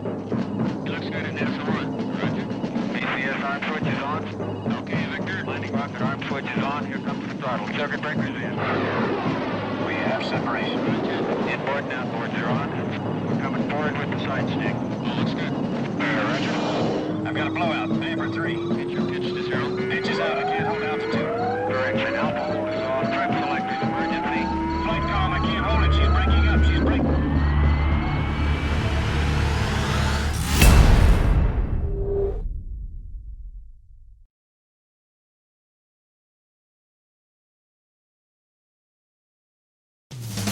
He looks good in SO1. Roger. BCS arm switch is on. Okay, Victor. Landing rocket arm switch is on. Here comes the throttle. Circuit breakers in. We have separation. Roger. Inboard and outboards are on. We're coming forward with the side stick. All looks good. Roger. I've got a blowout. Vapor 3. Pitch your pitch to 0. Pitch is out. I can't hold altitude. Correction. Alpha hold is off. Trip selected. Emergency. Flight calm. I can't hold it. She's breaking up. She's breaking.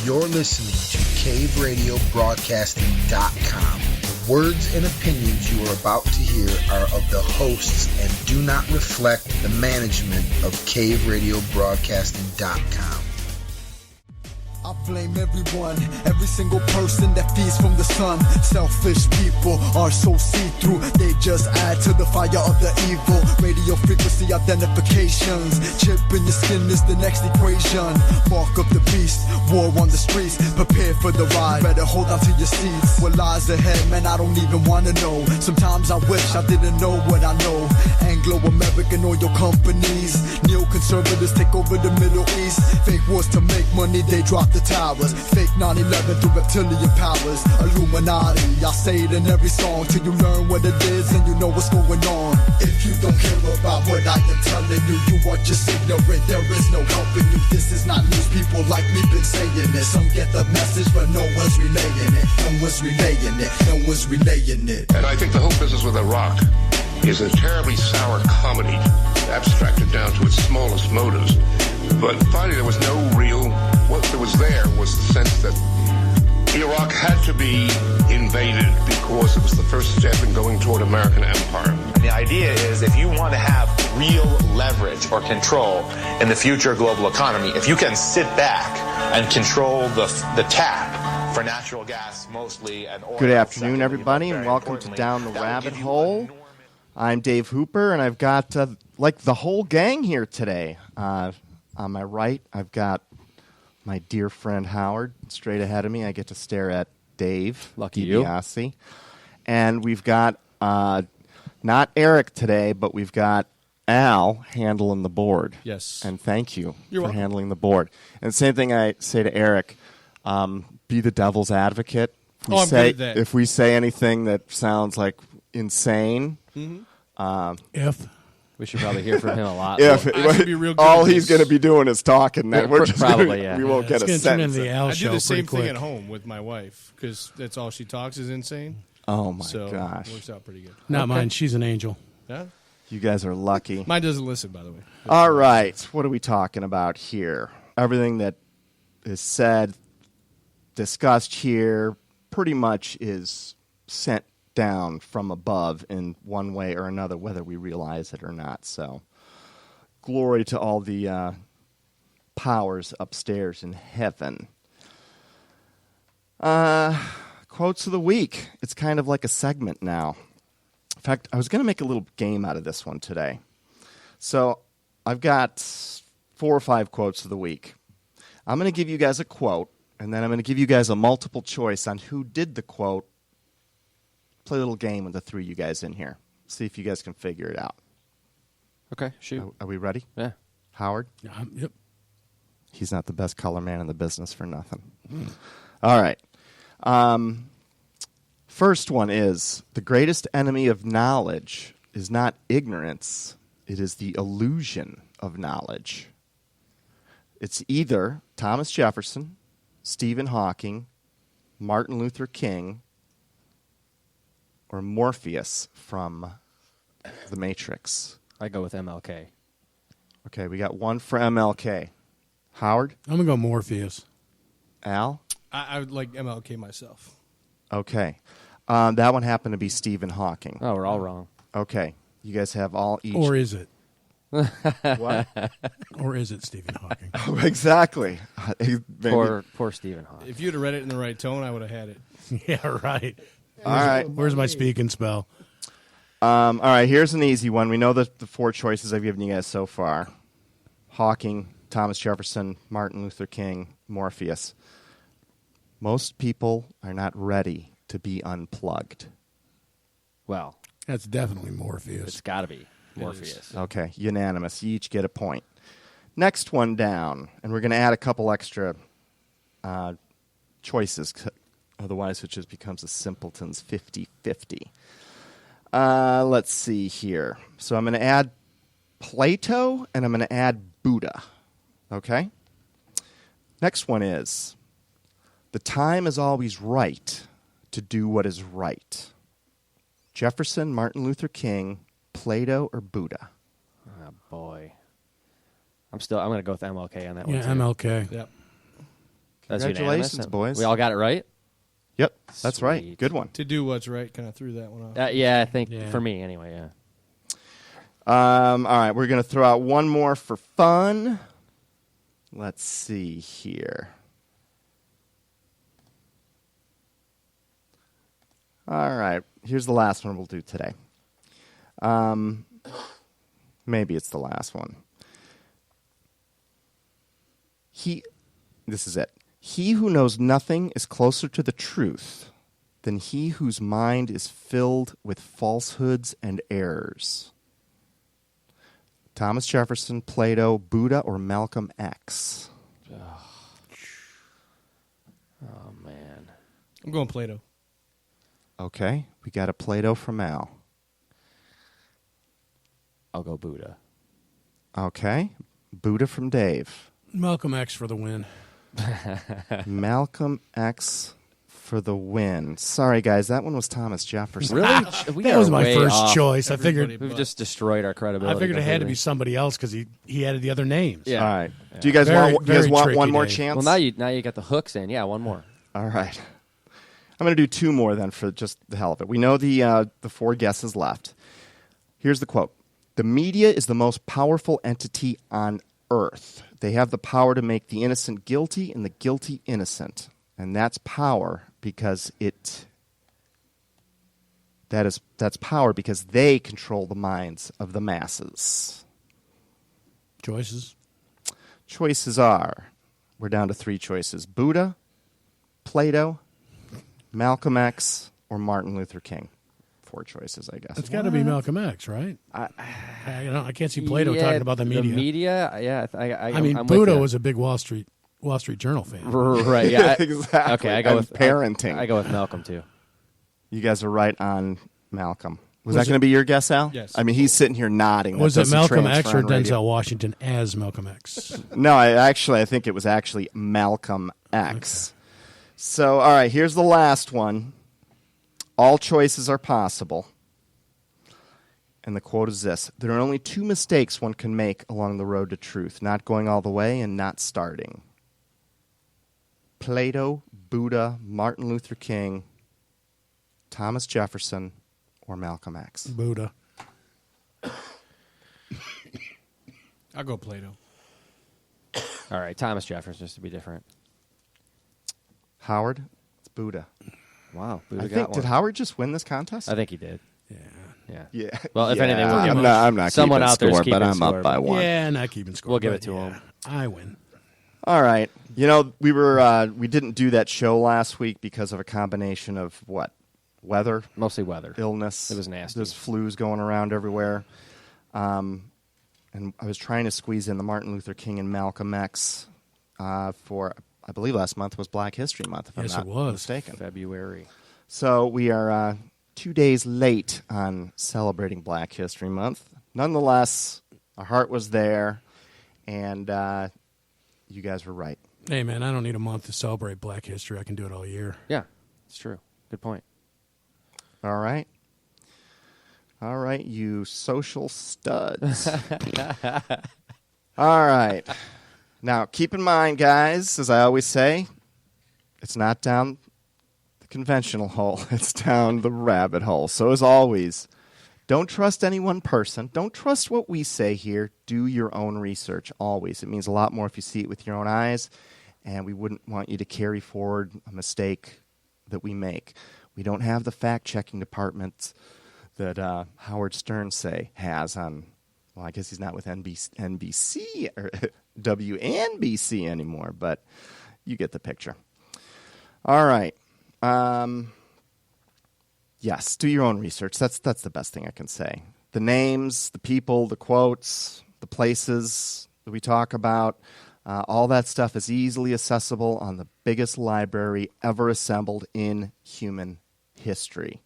You're listening to CaveRadioBroadcasting.com. The words and opinions you are about to hear are of the hosts and do not reflect the management of CaveRadioBroadcasting.com. I blame everyone, every single person that feeds from the sun. Selfish people are so see-through, they just add to the fire of the evil. Radio frequency identifications, chip in your skin is the next equation. Mark of the beast, war on the streets, prepare for the ride, better hold on to your seats. What lies ahead, man, I don't even wanna know. Sometimes I wish I didn't know what I know. Anglo-American oil companies, neoconservatives take over the Middle East. Fake wars to make money, they drop the towers. Fake 9/11 through reptilian powers. Illuminati, I say it in every song till you learn what it is and you know what's going on. If you don't care about what I am telling you, you are just ignorant, there is no helping you. This is not news, people like me been saying it. Some get the message but no one's relaying it. No one's relaying it, no one's relaying it. And I think the whole business with Iraq is a terribly sour comedy, abstracted down to its smallest motives. But finally, there was no real. What there was there was the sense that Iraq had to be invaded because it was the first step in going toward American empire. And the idea is if you want to have real leverage or control in the future global economy, if you can sit back and control the tap for natural gas mostly and oil. Good afternoon, everybody, and welcome to Down the Rabbit Hole. I'm Dave Hooper, and I've got the whole gang here today. On my right, I've got my dear friend Howard. Straight ahead of me, I get to stare at Dave. Lucky DiBiase. You. And we've got not Eric today, but we've got Al handling the board. Yes. And thank you You're for welcome. handling the board. And same thing I say to Eric, be the devil's advocate. I'm good at that. If we say anything that sounds like insane, If we should probably hear from him a lot. If I should be real good all at he's this. going to be doing is talking, then we're just Probably, yeah. we won't get a sentence. I do the same thing at home with my wife because that's all she talks is insane. Oh my So gosh! it works out pretty good. Not mine. She's an angel. Yeah? You guys are lucky. Mine doesn't listen, by the way. All right, what are we talking about here? Everything that is said, discussed here, pretty much is sent down from above in one way or another, whether we realize it or not. So, glory to all the powers upstairs in heaven. Quotes of the week. It's kind of like a segment now. In fact, I was going to make a little game out of this one today. So, I've got 4 or 5 quotes of the week. I'm going to give you guys a quote, and then I'm going to give you guys a multiple choice on who did the quote. Play a little game with the 3 of you guys in here. See if you guys can figure it out. Okay, shoot. Are we ready? Yeah. Howard? Yep. He's not the best color man in the business for nothing. All right. First one is, the greatest enemy of knowledge is not ignorance. It is the illusion of knowledge. It's either Thomas Jefferson, Stephen Hawking, Martin Luther King, or Morpheus from The Matrix. I go with MLK. Okay, we got one for MLK. Howard? I'm going to go Morpheus. Al? I would like MLK myself. Okay. That one happened to be Stephen Hawking. Oh, we're all wrong. Okay. You guys have all each. Or is it? What? Or is it Stephen Hawking? Oh, exactly. Poor Stephen Hawking. If you'd have read it in the right tone, I would have had it. Yeah, right. All right. Where's my speaking spell? All right, here's an easy one. We know the 4 choices I've given you guys so far. Hawking, Thomas Jefferson, Martin Luther King, Morpheus. Most people are not ready to be unplugged. Well, That's definitely Morpheus. it's got to be Morpheus. Okay, unanimous. You each get a point. Next one down, and we're going to add a couple extra choices. Otherwise, it just becomes a simpleton's 50-50. Let's see here. So I'm going to add Plato, and I'm going to add Buddha. Okay? Next one is, the time is always right to do what is right. Jefferson, Martin Luther King, Plato, or Buddha? Oh, boy. I'm going to go with MLK on that one, Yeah, too. MLK. Yep. That's Congratulations, unanimous. boys. We all got it right? Yep, that's right. Sweet. Good one. To do what's right, kind of threw that one off. Yeah, I think Yeah. for me, anyway, yeah. All right, we're going to throw out one more for fun. Let's see here. All right, here's the last one we'll do today. Maybe it's the last one. This is it. He who knows nothing is closer to the truth than he whose mind is filled with falsehoods and errors. Thomas Jefferson, Plato, Buddha, or Malcolm X? Oh, man. I'm going Plato. Okay, we got a Plato from Al. I'll go Buddha. Okay, Buddha from Dave. Malcolm X for the win. Malcolm X for the win. Sorry, guys, that one was Thomas Jefferson. Really? That was my first choice. I figured We've just destroyed our credibility. it had to completely. be somebody else because he added the other names. Yeah. All right. Do you guys Very, want? You guys very want tricky, one more Dave. chance? Well, now you got the hooks in. Yeah, one more. All right. I'm going to do two more then for just the hell of it. We know the four guesses left. Here's the quote. The media is the most powerful entity on earth. They have the power to make the innocent guilty and the guilty innocent. And that's power because that's power because they control the minds of the masses. Choices. Choices are, we're down to three choices. Buddha, Plato, Malcolm X, or Martin Luther King. Four choices, I guess. It's got to be Malcolm X, right? I can't see Plato Yeah, talking about the media. The media, yeah. I mean, I'm Buddha with was a big Wall Street Journal fan. right. Yeah, Exactly. Okay, I go And with parenting. I go with Malcolm too. You guys are right on Malcolm. Was Was that going to be your guess, Al? Yes. I mean, he's sitting here nodding. Was That it doesn't Malcolm X transfer or on radio. Denzel Washington as Malcolm X? No, I think it was actually Malcolm X. Okay. So, all right, here's the last one. All choices are possible. And the quote is this: there are only two mistakes one can make along the road to truth, not going all the way and not starting. Plato, Buddha, Martin Luther King, Thomas Jefferson, or Malcolm X. Buddha. I'll go Plato. All right, Thomas Jefferson, just to be different. Howard, it's Buddha. Wow, Buddha I got think one. did Howard just win this contest? I think he did. Yeah. Yeah. Yeah. Well, if Yeah, anything, we'll give I'm not someone keeping out there's score, keeping but I'm score, up by but- one. Yeah, not keeping score. We'll give but it to yeah, him. I win. All right. You know, we didn't do that show last week because of a combination of what? Weather? Mostly weather. Illness. It was nasty. There's flus going around everywhere. And I was trying to squeeze in the Martin Luther King and Malcolm X for, I believe last month was Black History Month, if Yes, I'm it not was. mistaken. February. So we are 2 days late on celebrating Black History Month. Nonetheless, our heart was there, and you guys were right. Hey, man, I don't need a month to celebrate Black History. I can do it all year. Yeah, it's true. Good point. All right. All right, you social studs. All right. Now, keep in mind, guys, as I always say, it's not down the conventional hole. It's down the rabbit hole. So, as always, don't trust any one person. Don't trust what we say here. Do your own research, always. It means a lot more if you see it with your own eyes, and we wouldn't want you to carry forward a mistake that we make. We don't have the fact-checking departments that Howard Stern has on, well, I guess he's not with NBC or WNBC anymore, but you get the picture. All right. Yes, do your own research. That's the best thing I can say. The names, the people, the quotes, the places that we talk about, all that stuff is easily accessible on the biggest library ever assembled in human history.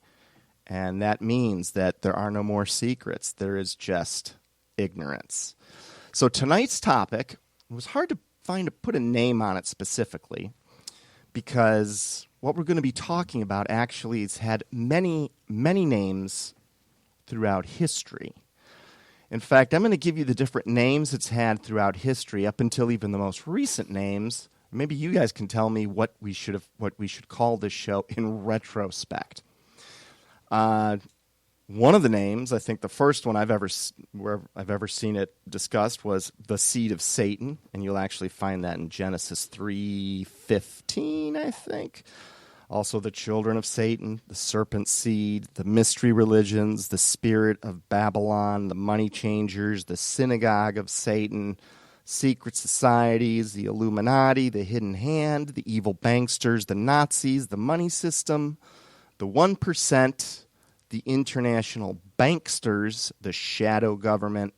And that means that there are no more secrets. There is just ignorance. So tonight's topic, it was hard to put a name on it specifically, because what we're going to be talking about actually has had many, many names throughout history. In fact, I'm going to give you the different names it's had throughout history up until even the most recent names. Maybe you guys can tell me what we should call this show in retrospect. One of the names, I think the first one I've ever seen it discussed was the seed of Satan, and you'll actually find that in Genesis 3:15, I think. Also the children of Satan, the serpent seed, the mystery religions, the spirit of Babylon, the money changers, the synagogue of Satan, secret societies, the Illuminati, the hidden hand, the evil banksters, the Nazis, the money system, the 1%, the international banksters, the shadow government,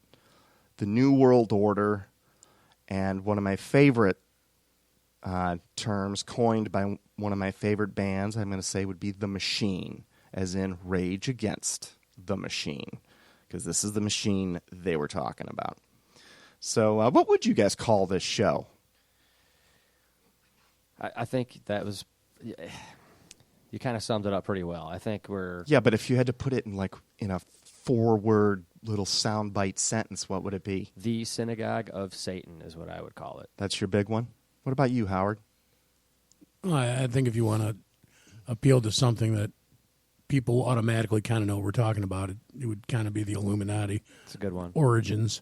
the New World Order, and one of my favorite terms coined by one of my favorite bands, I'm going to say, would be the Machine, as in Rage Against the Machine, because this is the machine they were talking about. So what would you guys call this show? I think that was... You kind of summed it up pretty well. I think we're... Yeah, but if you had to put it in a 4-word little soundbite sentence, what would it be? The Synagogue of Satan is what I would call it. That's your big one? What about you, Howard? Well, I think if you want to appeal to something that people automatically kind of know what we're talking about, it would kind of be the Illuminati. It's a good one. Origins.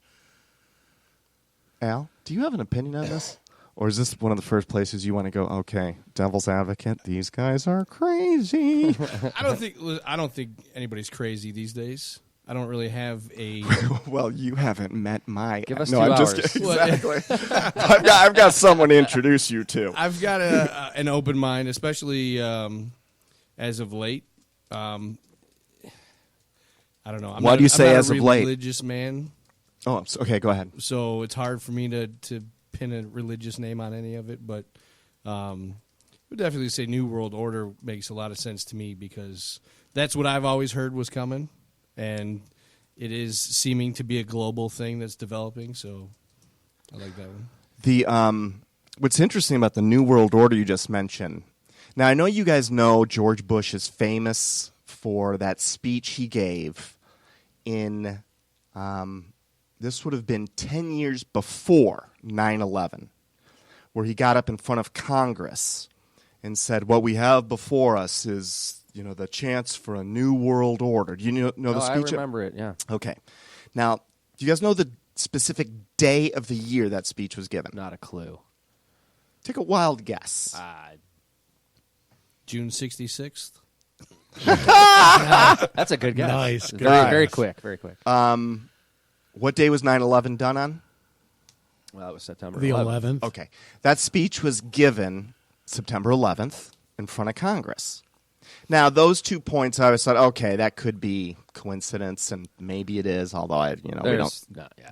Al, do you have an opinion on this? Or is this one of the first places you want to go, okay, devil's advocate, these guys are crazy? I don't think anybody's crazy these days. I don't really have a... Well, you haven't met my... Give us no, 2 I'm hours. Just kidding. Exactly. I've got someone to introduce you to. I've got an open mind, especially as of late. I don't know. Why do you say as of late? I'm not a religious man. Oh, okay, go ahead. So it's hard for me to pin a religious name on any of it, but I would definitely say New World Order makes a lot of sense to me, because that's what I've always heard was coming, and it is seeming to be a global thing that's developing, so I like that one. The what's interesting about the New World Order you just mentioned, now I know you guys know George Bush is famous for that speech he gave in this would have been 10 years before 9/11, where he got up in front of Congress and said, what we have before us is, the chance for a new world order. Do you know the speech? I remember it, yeah. Okay. Now, do you guys know the specific day of the year that speech was given? Not a clue. Take a wild guess. June 66th? That's a good guess. Nice. Very quick, very quick. What day was 9/11 done on? Well, it was September The 11th. 11th. Okay. That speech was given September 11th in front of Congress. Now, those 2 points, I always thought, okay, that could be coincidence, and maybe it is, although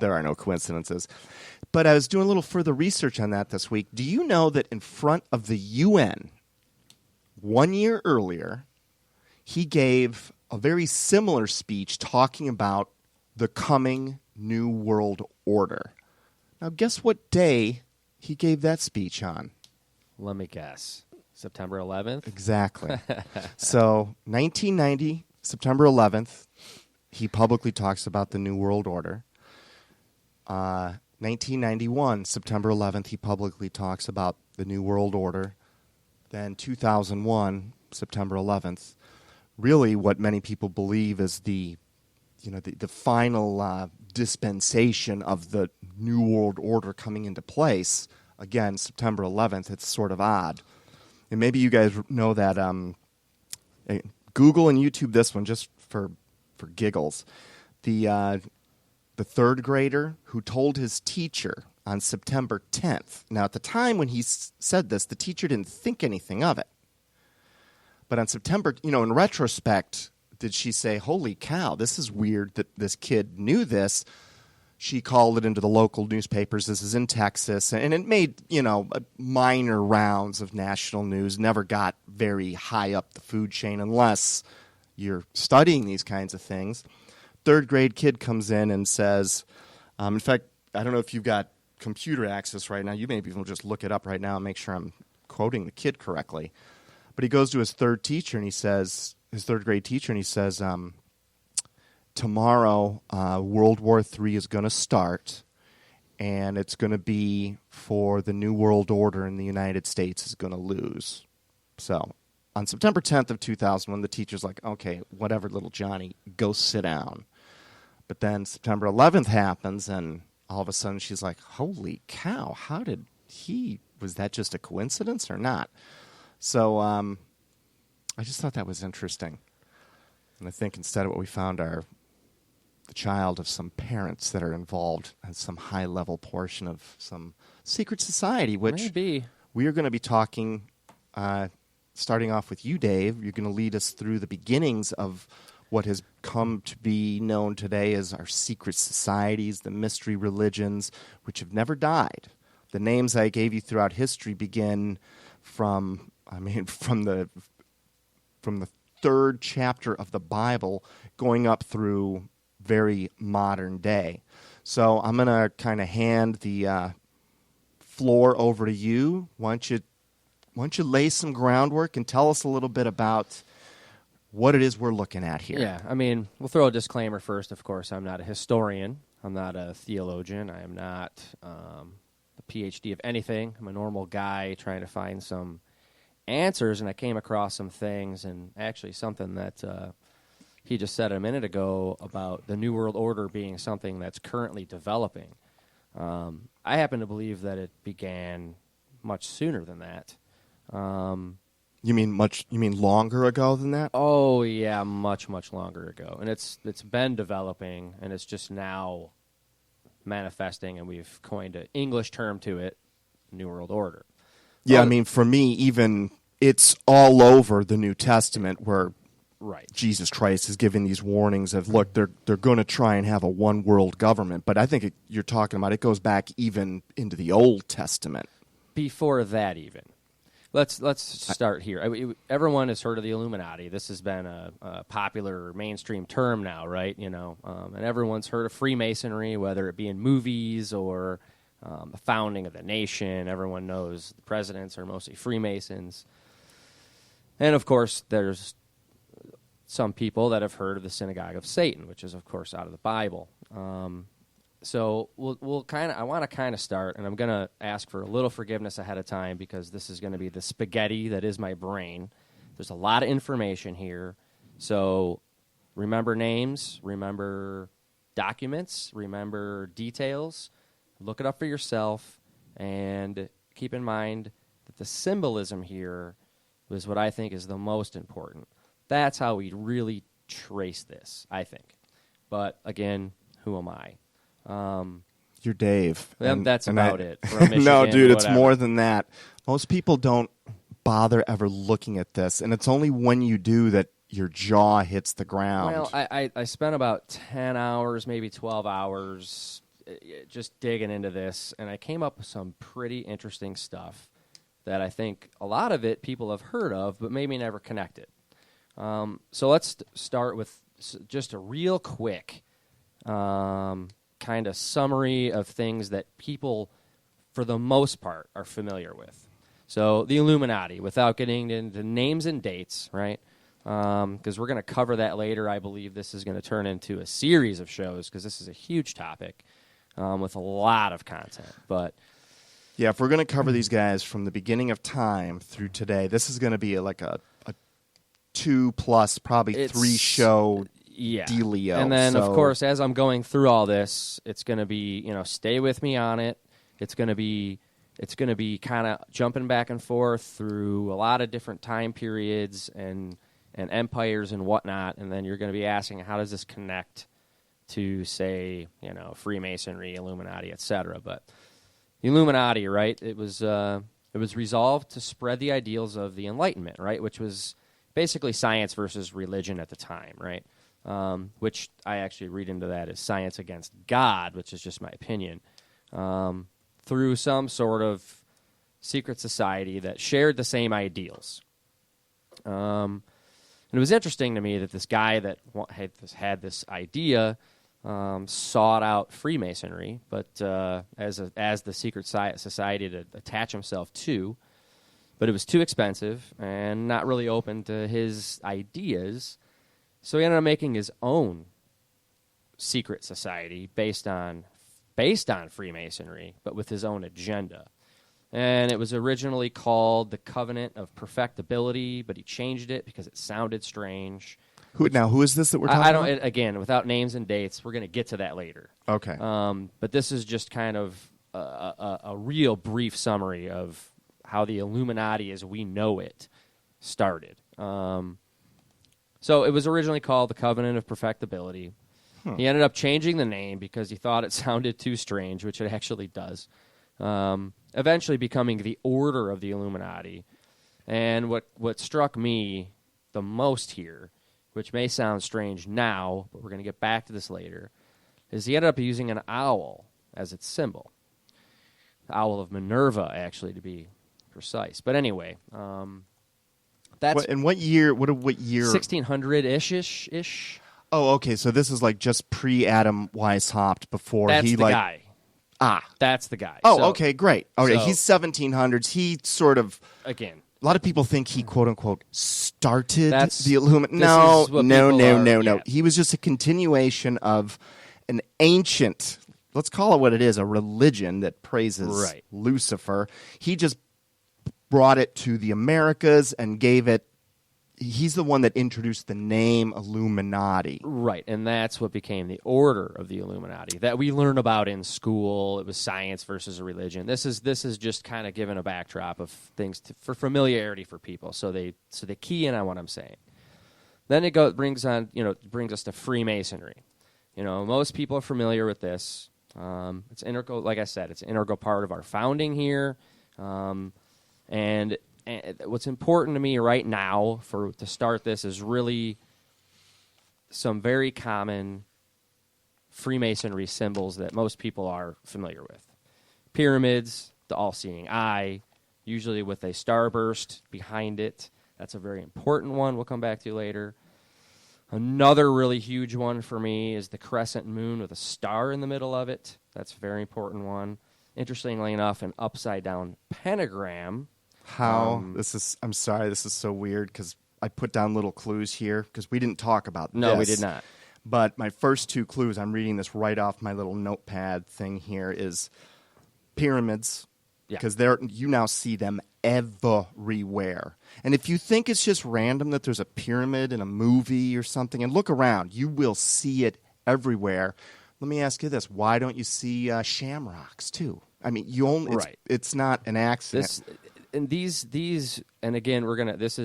there are no coincidences. But I was doing a little further research on that this week. Do you know that in front of the UN, 1 year earlier, he gave a very similar speech talking about the coming New World Order? Now, guess what day he gave that speech on? Let me guess. September 11th? Exactly. So, 1990, September 11th, he publicly talks about the New World Order. 1991, September 11th, he publicly talks about the New World Order. Then 2001, September 11th, really what many people believe is the final dispensation of the New World Order coming into place. Again, September 11th, it's sort of odd. And maybe you guys know that Google and YouTube this one just for giggles. The third grader who told his teacher on September 10th. Now, at the time when he said this, the teacher didn't think anything of it. But on September, in retrospect, did she say, holy cow, this is weird that this kid knew this. She called it into the local newspapers. This is in Texas. And it made, minor rounds of national news, never got very high up the food chain unless you're studying these kinds of things. Third grade kid comes in and says, in fact, I don't know if you've got computer access right now. You maybe will just look it up right now and make sure I'm quoting the kid correctly. But he goes to his third grade teacher, and he says, tomorrow, World War III is going to start, and it's going to be for the New World Order, and the United States is going to lose. So on September 10th of 2001, the teacher's like, okay, whatever, little Johnny, go sit down. But then September 11th happens, and all of a sudden she's like, holy cow, was that just a coincidence or not? So I just thought that was interesting. And I think instead of what we found are the child of some parents that are involved in some high-level portion of some secret society, which Maybe. we are going to be talking, starting off with you, Dave. You're going to lead us through the beginnings of what has come to be known today as our secret societies, the mystery religions, which have never died. The names I gave you throughout history begin from the third chapter of the Bible going up through very modern day. So I'm going to kind of hand the floor over to you. Why don't you lay some groundwork and tell us a little bit about what it is we're looking at here. Yeah, I mean, we'll throw a disclaimer first. Of course, I'm not a historian. I'm not a theologian. I am not a PhD of anything. I'm a normal guy trying to find some answers, and I came across some things, and actually something that he just said a minute ago about the New World Order being something that's currently developing. I happen to believe that it began much sooner than that. You mean longer ago than that? Oh yeah, much longer ago, and it's been developing, and it's just now manifesting, and we've coined an English term to it, New World Order. Yeah, I mean, for me, even it's all over the New Testament where right. Jesus Christ is giving these warnings of, look, they're going to try and have a one world government, but I think you're talking about it goes back even into the Old Testament. Before that, even. Let's start here. Everyone has heard of the Illuminati. This has been a popular mainstream term now, right? And everyone's heard of Freemasonry, whether it be in movies or the founding of the nation. Everyone knows the presidents are mostly Freemasons. And, of course, there's some people that have heard of the Synagogue of Satan, which is, of course, out of the Bible. So I want to start, and I'm going to ask for a little forgiveness ahead of time because this is going to be the spaghetti that is my brain. There's a lot of information here. So remember names, remember documents, remember details. Look it up for yourself, and keep in mind that the symbolism here is what I think is the most important. That's how we really trace this, I think. But, again, who am I? You're Dave. That's about it. From Michigan, no, dude, it's whatever. more than that. Most people don't bother ever looking at this, and it's only when you do that your jaw hits the ground. Well, I spent about 10 hours, maybe 12 hours just digging into this, and I came up with some pretty interesting stuff that I think a lot of it people have heard of, but maybe never connected. So let's start with just a real quick kind of summary of things that people, for the most part, are familiar with. So the Illuminati, without getting into names and dates, right? Because we're going to cover that later. I believe this is going to turn into a series of shows because this is a huge topic with a lot of content. But yeah, if we're going to cover these guys from the beginning of time through today, this is going to be like a 2+ probably 3-show dealio. And then, of course, as I'm going through all this, it's going to be, stay with me on it. It's going to be kind of jumping back and forth through a lot of different time periods and empires and whatnot. And then you're going to be asking, how does this connect to, say, Freemasonry, Illuminati, etc. But the Illuminati, right? It was resolved to spread the ideals of the Enlightenment, right? Which was basically science versus religion at the time, right? Which I actually read into that as science against God, which is just my opinion, through some sort of secret society that shared the same ideals. And it was interesting to me that this guy that had this idea sought out Freemasonry, but as the secret society to attach himself to, but it was too expensive and not really open to his ideas. So he ended up making his own secret society based on Freemasonry, but with his own agenda. And it was originally called the Covenant of Perfectibility, but he changed it because it sounded strange. Who is this that we're talking about? Again, without names and dates, we're going to get to that later. Okay. But this is just kind of a real brief summary of how the Illuminati as we know it started. So it was originally called the Covenant of Perfectibility. He ended up changing the name because he thought it sounded too strange, which it actually does. Eventually becoming the Order of the Illuminati. And what struck me the most here, which may sound strange now, but we're going to get back to this later, is he ended up using an owl as its symbol. The Owl of Minerva, actually, to be precise. But anyway, that's... In what year? What year? 1600-ish. Oh, okay. So this is like just pre-Adam Weishaupt before That's he the guy. That's the guy. Oh, So- okay, great. Okay, so- he's 1700s. He sort of... Again. A lot of people think he, quote-unquote, started That's- the Illuminati. this No, is what no, people no, are- no, no. yeah. He was just a continuation of an ancient, let's call it what it is, a religion that praises Right. Lucifer. He just brought it to the Americas and gave it... He's the one that introduced the name Illuminati. Right, and that's what became the Order of the Illuminati that we learn about in school. It was science versus a religion. This is just kind of giving a backdrop of things for familiarity for people, so they key in on what I'm saying. Then it brings us to Freemasonry. Most people are familiar with this. It's integral, like I said, it's an integral part of our founding here, and what's important to me right now to start this is really some very common Freemasonry symbols that most people are familiar with. Pyramids, the all-seeing eye, usually with a starburst behind it. That's a very important one we'll come back to later. Another really huge one for me is the crescent moon with a star in the middle of it. That's a very important one. Interestingly enough, an upside-down pentagram. I'm sorry, this is so weird because I put down little clues here because we didn't talk about this. No, we did not. But my first two clues, I'm reading this right off my little notepad thing here, is pyramids. Yeah. Because you now see them everywhere. And if you think it's just random that there's a pyramid in a movie or something, and look around, you will see it everywhere. Let me ask you this. Why don't you see shamrocks too? I mean, it's not an accident. And again, this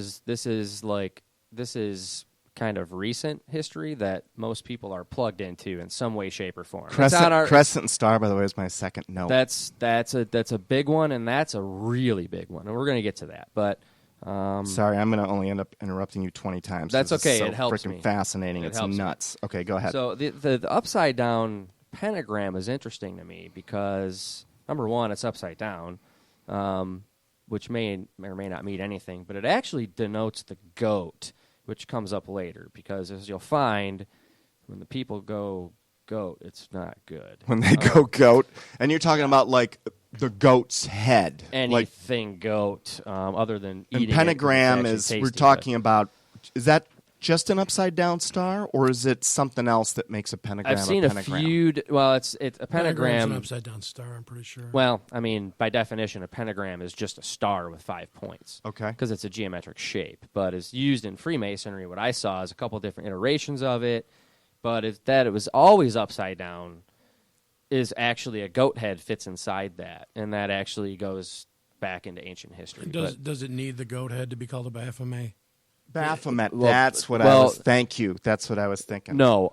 is kind of recent history that most people are plugged into in some way, shape, or form. Crescent and star, by the way, is my second note. That's a big one, and that's a really big one, and we're going to get to that. But sorry, I'm going to only end up interrupting you 20 times. That's okay. So it helps freaking me. Fascinating. It's nuts. Me. Okay, go ahead. So the upside down pentagram is interesting to me because number one, it's upside down. Which may or may not mean anything, but it actually denotes the goat, which comes up later, because as you'll find, when the people go goat, it's not good. When they go goat, and you're talking about like the goat's head. Anything goat, other than eating and pentagram it, is, tasty, we're talking about, is that just an upside down star, or is it something else that makes a pentagram I've seen a pentagram? it's a pentagram. An upside down star, I'm pretty sure. Well, I mean, by definition, a pentagram is just a star with 5 points. Okay. Because it's a geometric shape. But it's used in Freemasonry. What I saw is a couple different iterations of it. But it was always upside down is actually a goat head fits inside that. And that actually goes back into ancient history. Does it need the goat head to be called a Baphomet? Baphomet. Well, that's what thank you. That's what I was thinking. No.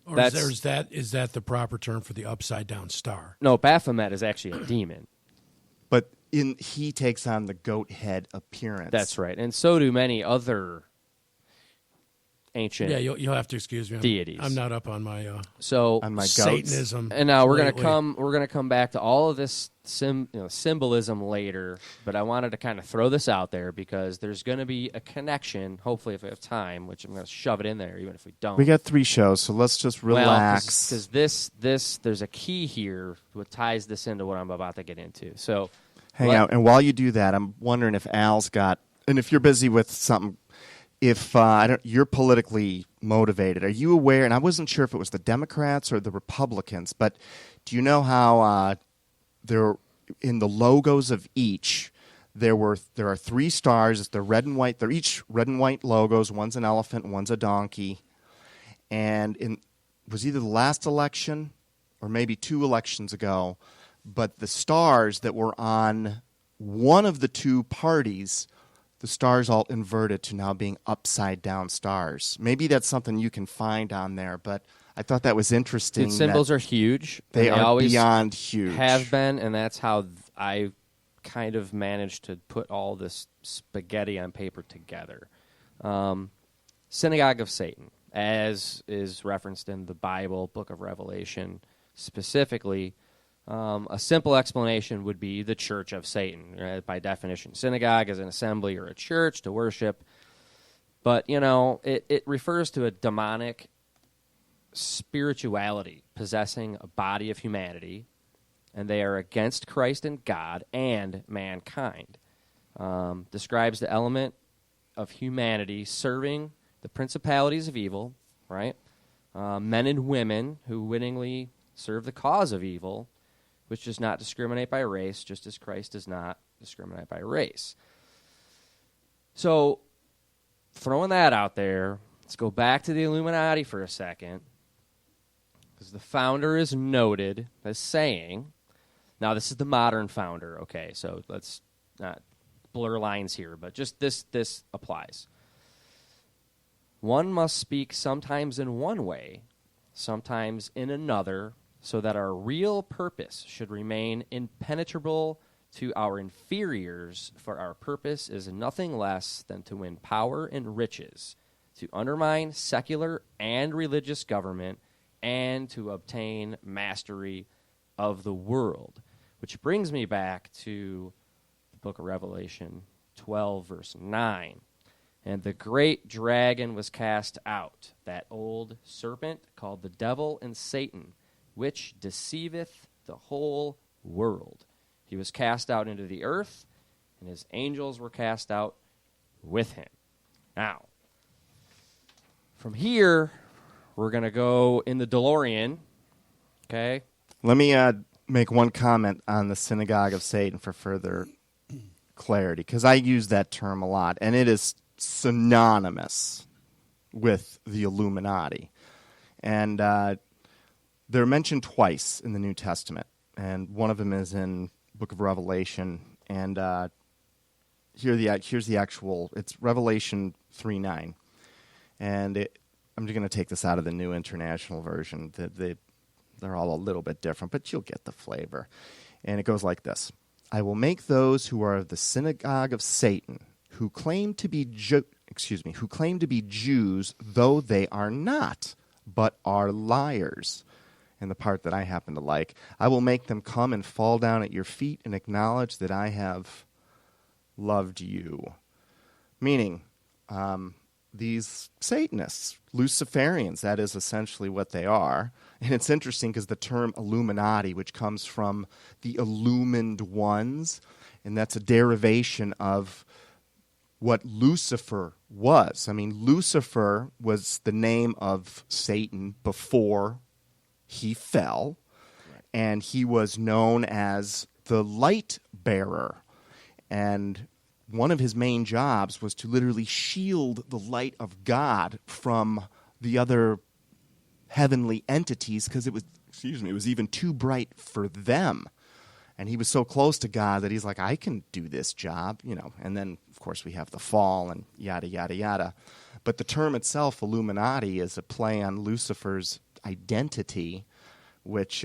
Or is that the proper term for the upside down star? No, Baphomet is actually a demon. But he takes on the goat head appearance. That's right. And so do many other ancient Yeah, you'll have to excuse me. deities. I'm not up on my On my goats. Satanism. And now we're lately. gonna come back to all of this symbolism later, but I wanted to kind of throw this out there because there's going to be a connection. Hopefully, if we have time, which I'm going to shove it in there, even if we don't. We got 3 shows, so let's just relax. Because this there's a key here what ties this into what I'm about to get into. So Hang out. And while you do that, I'm wondering if Al's got, and if you're busy with something, if you're politically motivated, are you aware, and I wasn't sure if it was the Democrats or the Republicans, but do you know how there, in the logos of each, there are 3 stars, they're red and white, they're each red and white logos, one's an elephant, one's a donkey, and it was either the last election or maybe 2 elections ago, but the stars that were on one of the 2 parties, the stars all inverted to now being upside down stars. Maybe that's something you can find on there, but I thought that was interesting. the symbols are huge. They and are always beyond huge. have been, and that's how I kind of managed to put all this spaghetti on paper together. Synagogue of Satan, as is referenced in the Bible, Book of Revelation, specifically. A simple explanation would be the Church of Satan, right? By definition. Synagogue is an assembly or a church to worship. But, it refers to a demonic spirituality possessing a body of humanity, and they are against Christ and God and mankind. Describes the element of humanity serving the principalities of evil, right? Men and women who wittingly serve the cause of evil, which does not discriminate by race, just as Christ does not discriminate by race. So, throwing that out there, let's go back to the Illuminati for a second, because the founder is noted as saying, now this is the modern founder, okay, so let's not blur lines here, but just this applies. One must speak sometimes in one way, sometimes in another, so that our real purpose should remain impenetrable to our inferiors, for our purpose is nothing less than to win power and riches, to undermine secular and religious government, and to obtain mastery of the world. Which brings me back to the book of Revelation 12, verse 9. And the great dragon was cast out, that old serpent called the devil and Satan, which deceiveth the whole world. He was cast out into the earth, and his angels were cast out with him. Now, from here, we're going to go in the DeLorean, okay? Let me make one comment on the Synagogue of Satan for further clarity, because I use that term a lot, and it is synonymous with the Illuminati. And they're mentioned twice in the New Testament, and one of them is in Book of Revelation. And here's the actual. It's Revelation 3:9, and I'm just going to take this out of the New International Version. They're all a little bit different, but you'll get the flavor. And it goes like this: I will make those who are of the synagogue of Satan, who claim to be Jews, though they are not, but are liars. And the part that I happen to like, I will make them come and fall down at your feet and acknowledge that I have loved you. Meaning, these Satanists, Luciferians, that is essentially what they are. And it's interesting because the term Illuminati, which comes from the illumined ones, and that's a derivation of what Lucifer was. I mean, Lucifer was the name of Satan before he fell, and he was known as the light bearer. And one of his main jobs was to literally shield the light of God from the other heavenly entities, because it was even too bright for them. And he was so close to God that he's like, I can do this job, And then, of course, we have the fall and yada, yada, yada. But the term itself, Illuminati, is a play on Lucifer's identity, which,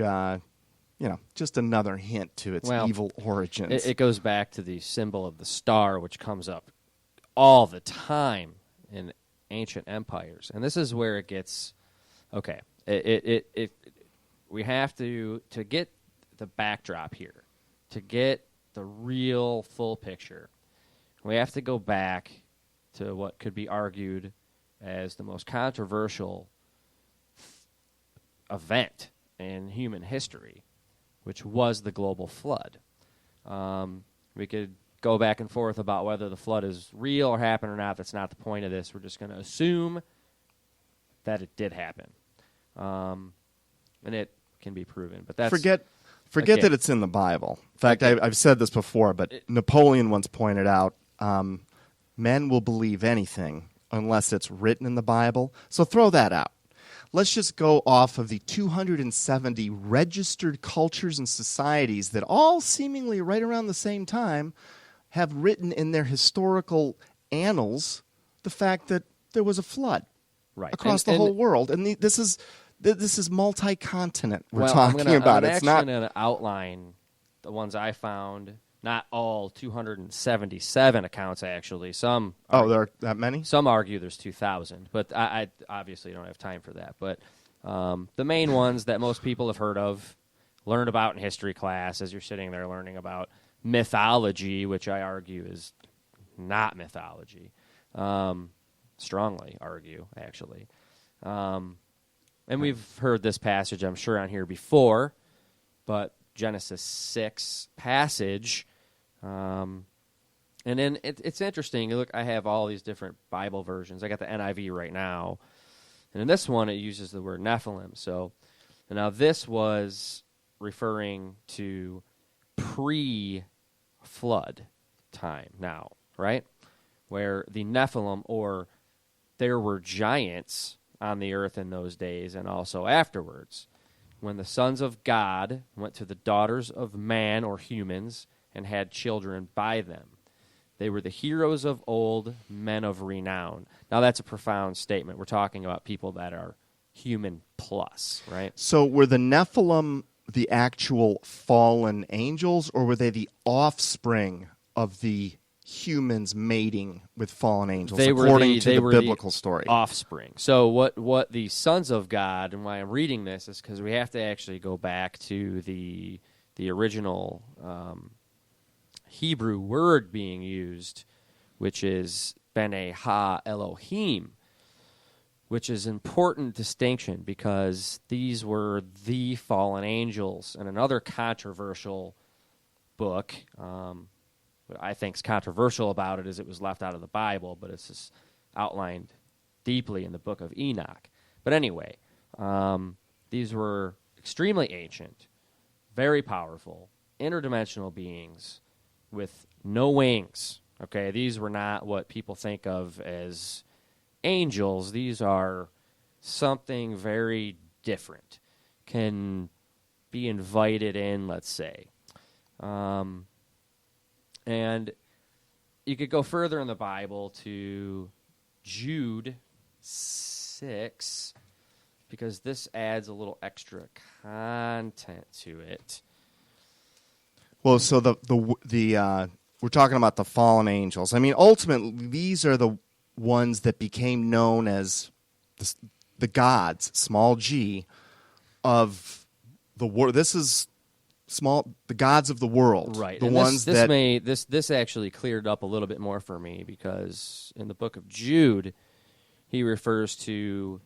just another hint to its evil origins. It goes back to the symbol of the star, which comes up all the time in ancient empires. And this is where it gets okay. We have to get the backdrop here, to get the real full picture. We have to go back to what could be argued as the most controversial event in human history, which was the global flood. We could go back and forth about whether the flood is real or happened or not. That's not the point of this. We're just going to assume that it did happen. And it can be proven. But that's Forget okay. that it's in the Bible. In fact, I've said this before, but Napoleon once pointed out, men will believe anything unless it's written in the Bible. So throw that out. Let's just go off of the 270 registered cultures and societies that all seemingly right around the same time have written in their historical annals the fact that there was a flood across the whole world. And this is multi-continent we're talking about. I'm actually going to outline the ones I found. Not all 277 accounts, actually. Some. There are that many? Some argue there's 2,000, but I obviously don't have time for that. But the main ones that most people have heard of, learned about in history class as you're sitting there learning about mythology, which I argue is not mythology. Strongly argue, actually. And we've heard this passage, I'm sure, on here before, but Genesis 6 passage. And then it's interesting. Look, I have all these different Bible versions. I got the NIV right now. And in this one, it uses the word Nephilim. So now this was referring to pre-flood time now, right? Where the Nephilim, or there were giants on the earth in those days and also afterwards, when the sons of God went to the daughters of man or humans and had children by them. They were the heroes of old, men of renown. Now, that's a profound statement. We're talking about people that are human plus, right? So were the Nephilim the actual fallen angels, or were they the offspring of the humans mating with fallen angels, according to the biblical story? Offspring. So what the sons of God, and why I'm reading this, is because we have to actually go back to the original Hebrew word being used, which is B'nai Ha Elohim, which is an important distinction because these were the fallen angels. And another controversial book, what I think is controversial about it is it was left out of the Bible, but it's just outlined deeply in the book of Enoch. But anyway, these were extremely ancient, very powerful, interdimensional beings with no wings. Okay, these were not what people think of as angels. These are something very different. Can be invited in, let's say. And you could go further in the Bible to Jude 6, because this adds a little extra content to it. Well, so we're talking about the fallen angels. I mean, ultimately, these are the ones that became known as the gods, small g, of the world. This is the gods of the world, right? The and ones this actually cleared up a little bit more for me, because in the book of Jude, he refers to,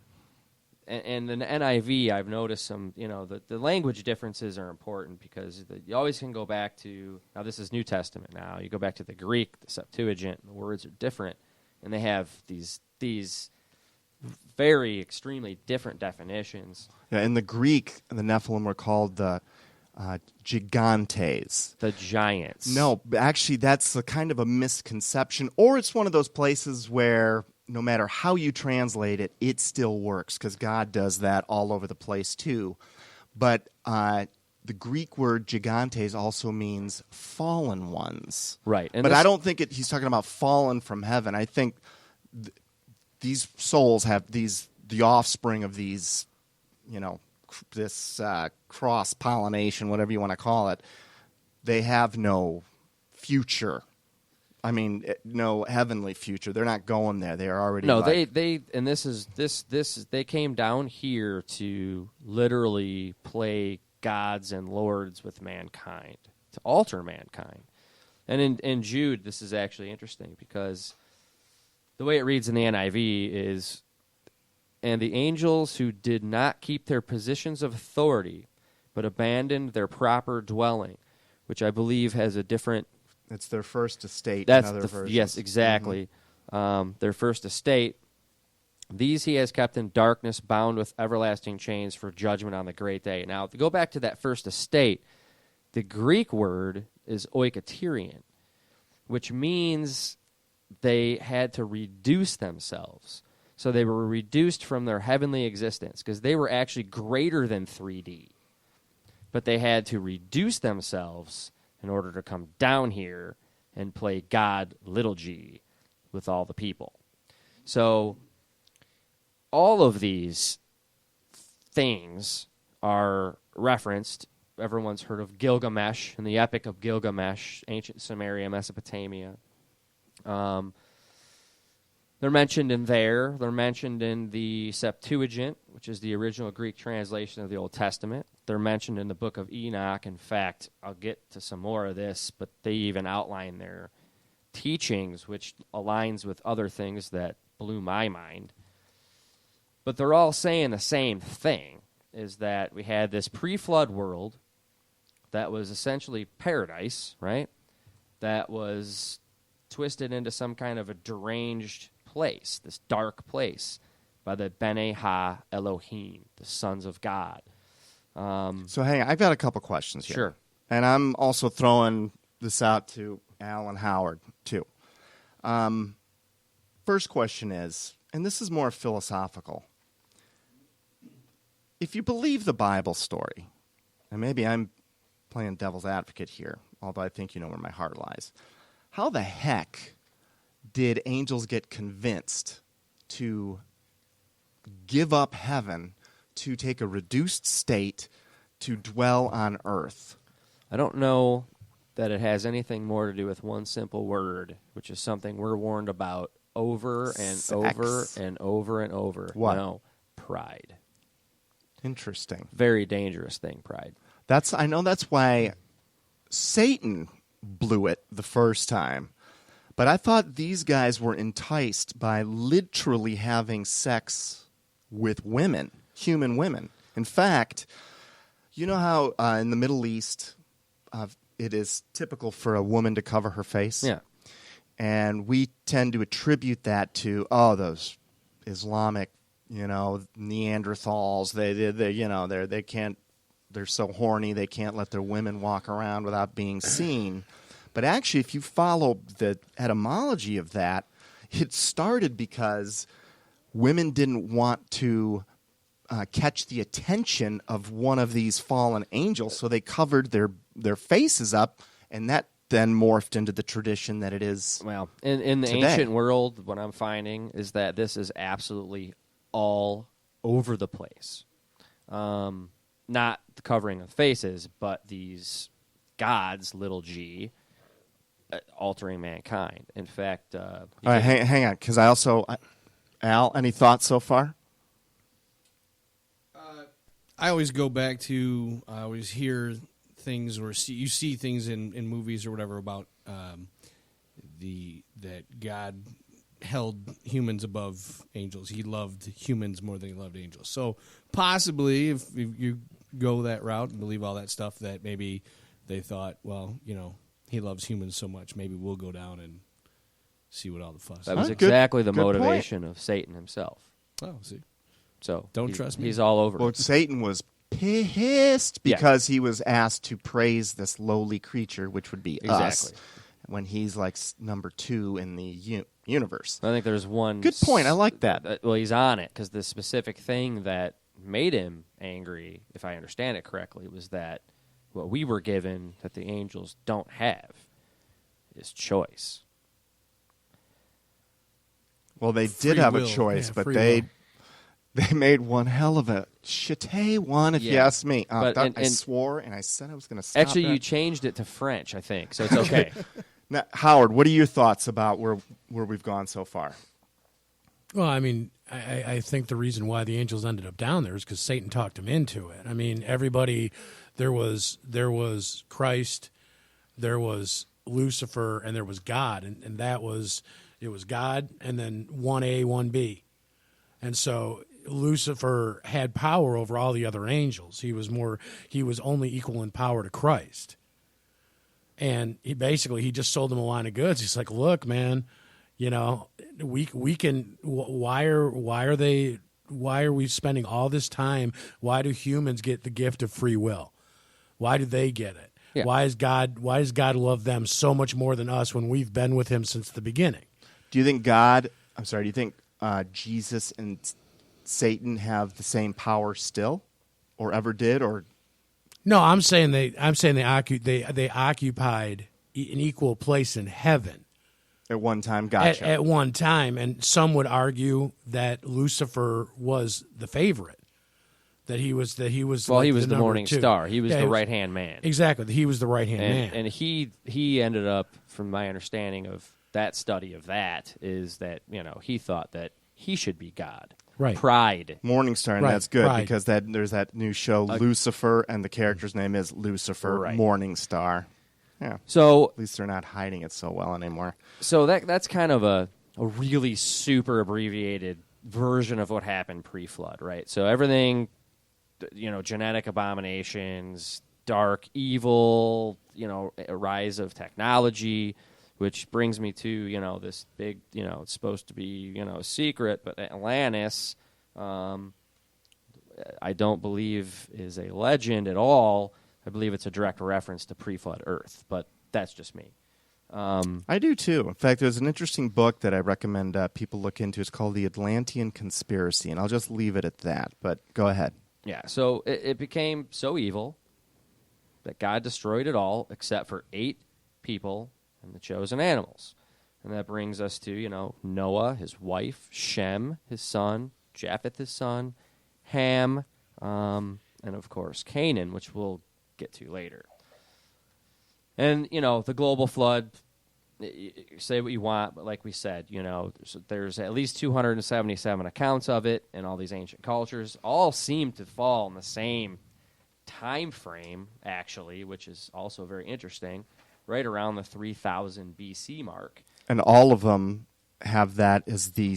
and in the NIV, I've noticed some, the language differences are important, because you always can go back to, now this is New Testament now, you go back to the Greek, the Septuagint, and the words are different, and they have these very extremely different definitions. Yeah, in the Greek, the Nephilim were called the gigantes. The giants. No, actually, that's a kind of a misconception, or it's one of those places where no matter how you translate it, it still works, because God does that all over the place too. But the Greek word gigantes also means fallen ones. Right. And but I don't think he's talking about fallen from heaven. I think these souls have the offspring of these, this cross-pollination, whatever you want to call it. They have no future I mean, no heavenly future. They're not going there. They are already. No, like, they came down here to literally play gods and lords with mankind, to alter mankind. And in Jude, this is actually interesting because the way it reads in the NIV is, and the angels who did not keep their positions of authority, but abandoned their proper dwelling, which I believe has a different. It's their first estate. That's in other versions. Yes, exactly. Their first estate. These he has kept in darkness, bound with everlasting chains for judgment on the great day. Now, to go back to that first estate, the Greek word is oikaterion, which means they had to reduce themselves. So they were reduced from their heavenly existence because they were actually greater than 3D. But they had to reduce themselves in order to come down here and play God, little g, with all the people. So all of these things are referenced. Everyone's heard of Gilgamesh and the Epic of Gilgamesh, ancient Sumeria, Mesopotamia. They're mentioned in there. They're mentioned in the Septuagint, which is the original Greek translation of the Old Testament. They're mentioned in the book of Enoch. In fact, I'll get to some more of this, but they even outline their teachings, which aligns with other things that blew my mind. But they're all saying the same thing, is that we had this pre-flood world that was essentially paradise, right? That was twisted into some kind of a deranged place, this dark place, by the Bene Ha Elohim, the sons of God. So, hang on. I've got a couple questions here. Sure. And I'm also throwing this out to Al and Howard, too. First question is, and this is more philosophical. If you believe the Bible story, and maybe I'm playing devil's advocate here, although I think you know where my heart lies, how the heck did angels get convinced to give up heaven to take a reduced state to dwell on earth? I don't know that it has anything more to do with one simple word, which is something we're warned about over and Sex. over and over and over. What? No, pride. Interesting. Very dangerous thing, pride. I know that's why Satan blew it the first time. But I thought these guys were enticed by literally having sex with women, human women. In fact, you know how in the Middle East it is typical for a woman to cover her face? Yeah. And we tend to attribute that to, those Islamic, Neanderthals. They're so horny they can't let their women walk around without being seen. But actually, if you follow the etymology of that, it started because women didn't want to catch the attention of one of these fallen angels, so they covered their faces up, and that then morphed into the tradition that it is. Well, in the today. ancient world, what I'm finding is that this is absolutely all over the place. Not the covering of faces, but these gods, little g, altering mankind. In fact, all right, hang on, because I also, Al, any thoughts so far? I always go back to, I always hear things or you see things in movies or whatever about that God held humans above angels. He loved humans more than he loved angels. So possibly, if you go that route and believe all that stuff, that maybe they thought, well, he loves humans so much, maybe we'll go down and see what all the fuss is. That was exactly the good motivation of Satan himself. Oh, see. So Don't trust me. He's all over. Well, Satan was pissed because he was asked to praise this lowly creature, which would be us, when he's like number 2 in the universe. I think there's one... Good point. I like that. Well, he's on it because the specific thing that made him angry, if I understand it correctly, was that what we were given that the angels don't have is choice. Well, they Free did have will. a choice, Yeah, but free they will. made one hell of a shitty one, if you Yeah. ask me. But- I and- swore, and I said I was going to stop Actually, that. you changed it to French, I think, so it's okay. Now, Howard, what are your thoughts about where we've gone so far? Well, I mean, I think the reason why the angels ended up down there is because Satan talked them into it. I mean, everybody, there was Christ, there was Lucifer, and there was God, and that was, it was God, and then 1A, 1B. And so Lucifer had power over all the other angels. He was only equal in power to Christ. And he just sold them a line of goods. He's like, look, man, you know, we can. Why are we spending all this time? Why do humans get the gift of free will? Why do they get it? Yeah. Why does God love them so much more than us when we've been with him since the beginning? Do you think Jesus and Satan have the same power still, or ever did, or? No, I'm saying they occupied an equal place in heaven at one time. Gotcha. At one time, and some would argue that Lucifer was the favorite. That he was. Well, like he was the morning 2. star. He was the right hand man. Exactly, he was the right hand man. And he ended up, from my understanding of that study of that, is that he thought that he should be God. Right. Pride. Morningstar, and that's good because there's that new show, Lucifer, and the character's name is Lucifer Morningstar. Yeah. So at least they're not hiding it so well anymore. So that's kind of a really super abbreviated version of what happened pre-flood, right? So everything, genetic abominations, dark evil, a rise of technology, which brings me to, this big, it's supposed to be, a secret, but Atlantis, I don't believe is a legend at all. I believe it's a direct reference to pre-flood Earth, but that's just me. I do, too. In fact, there's an interesting book that I recommend people look into. It's called The Atlantean Conspiracy, and I'll just leave it at that, but go ahead. Yeah, so it became so evil that God destroyed it all except for 8 people and the chosen animals. And that brings us to, Noah, his wife, Shem, his son, Japheth, his son, Ham, and, of course, Canaan, which we'll get to later. And, the global flood, say what you want, but like we said, there's at least 277 accounts of it in all these ancient cultures. All seem to fall in the same time frame, actually, which is also very interesting. Right around the 3000 BC mark. And all of them have that as the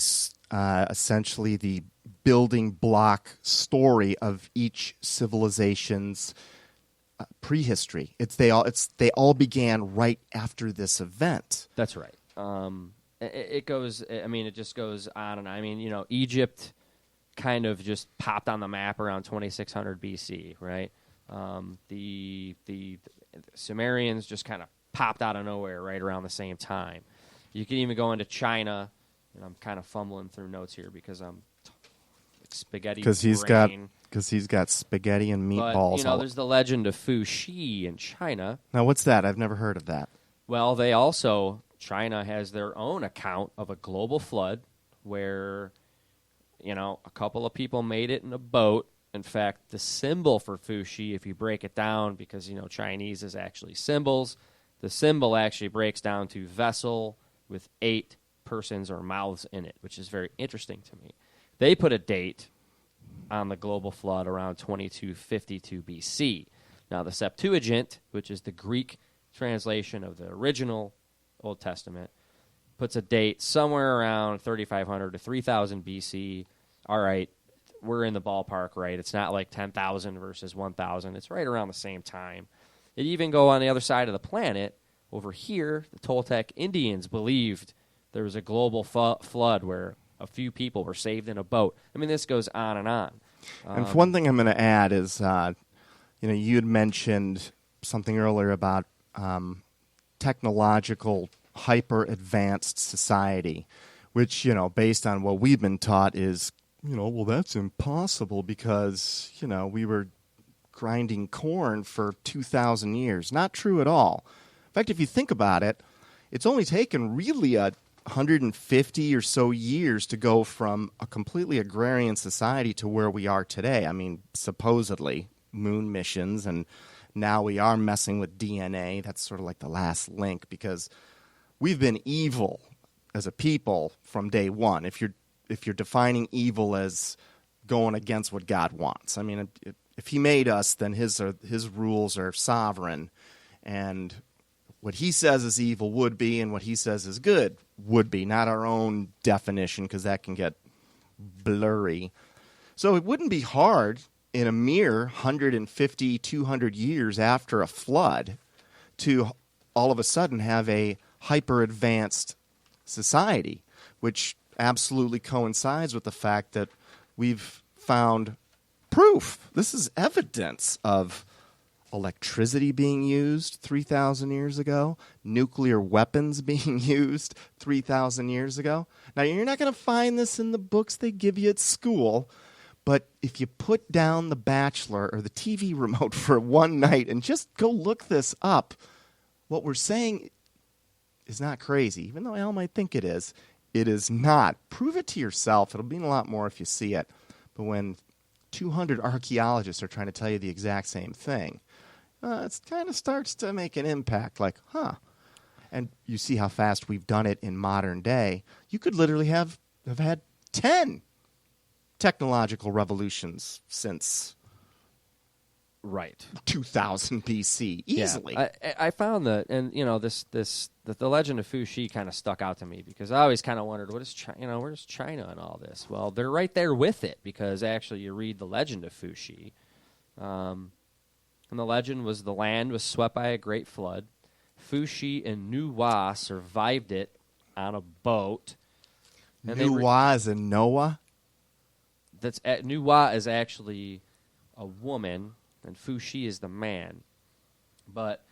essentially the building block story of each civilization's prehistory. They all began right after this event. That's right. It goes. I mean, it just goes on and on. I mean, Egypt kind of just popped on the map around 2600 BC, right? The Sumerians just kind of popped out of nowhere right around the same time. You can even go into China, and I'm kind of fumbling through notes here because I'm spaghetti. Because he's got spaghetti and meatballs. But, there's the legend of Fu Xi in China. Now, what's that? I've never heard of that. Well, China has their own account of a global flood where, a couple of people made it in a boat. In fact, the symbol for Fu Xi, if you break it down, because, Chinese is actually symbols, the symbol actually breaks down to vessel with 8 persons or mouths in it, which is very interesting to me. They put a date on the global flood around 2252 BC. Now, the Septuagint, which is the Greek translation of the original Old Testament, puts a date somewhere around 3500 to 3000 BC. All right, we're in the ballpark, right? It's not like 10,000 versus 1,000. It's right around the same time. It even go on the other side of the planet. Over here, the Toltec Indians believed there was a global flood where a few people were saved in a boat. I mean, this goes on and on. And one thing I'm going to add is, you had mentioned something earlier about technological, hyper-advanced society, which, based on what we've been taught is, well, that's impossible because, we were grinding corn for 2,000 years. Not true at all. In fact, if you think about it, it's only taken really 150 or so years to go from a completely agrarian society to where we are today. I mean, supposedly, moon missions, and now we are messing with DNA. That's sort of like the last link because we've been evil as a people from day one. If you're defining evil as going against what God wants, I mean, if He made us, then His rules are sovereign, and what He says is evil would be, and what He says is good would be, not our own definition, because that can get blurry. So it wouldn't be hard in a mere 150, 200 years after a flood to all of a sudden have a hyper-advanced society, which absolutely coincides with the fact that we've found proof. This is evidence of electricity being used 3,000 years ago, nuclear weapons being used 3,000 years ago. Now, you're not going to find this in the books they give you at school, but if you put down The Bachelor or the TV remote for one night and just go look this up, what we're saying is not crazy. Even though Al might think it is not. Prove it to yourself. It'll mean a lot more if you see it. But when 200 archaeologists are trying to tell you the exact same thing, it kind of starts to make an impact, like, And you see how fast we've done it in modern day. You could literally have had 10 technological revolutions since 2000 BC, easily. Yeah, I found that, and the legend of Fuxi kind of stuck out to me because I always kind of wondered, where's China in all this? Well, they're right there with it because actually you read the legend of Fuxi, and the legend was the land was swept by a great flood. Fuxi and Nuwa survived it on a boat. Nuwa is in Noah? Nuwa is actually a woman, and Fuxi is the man. But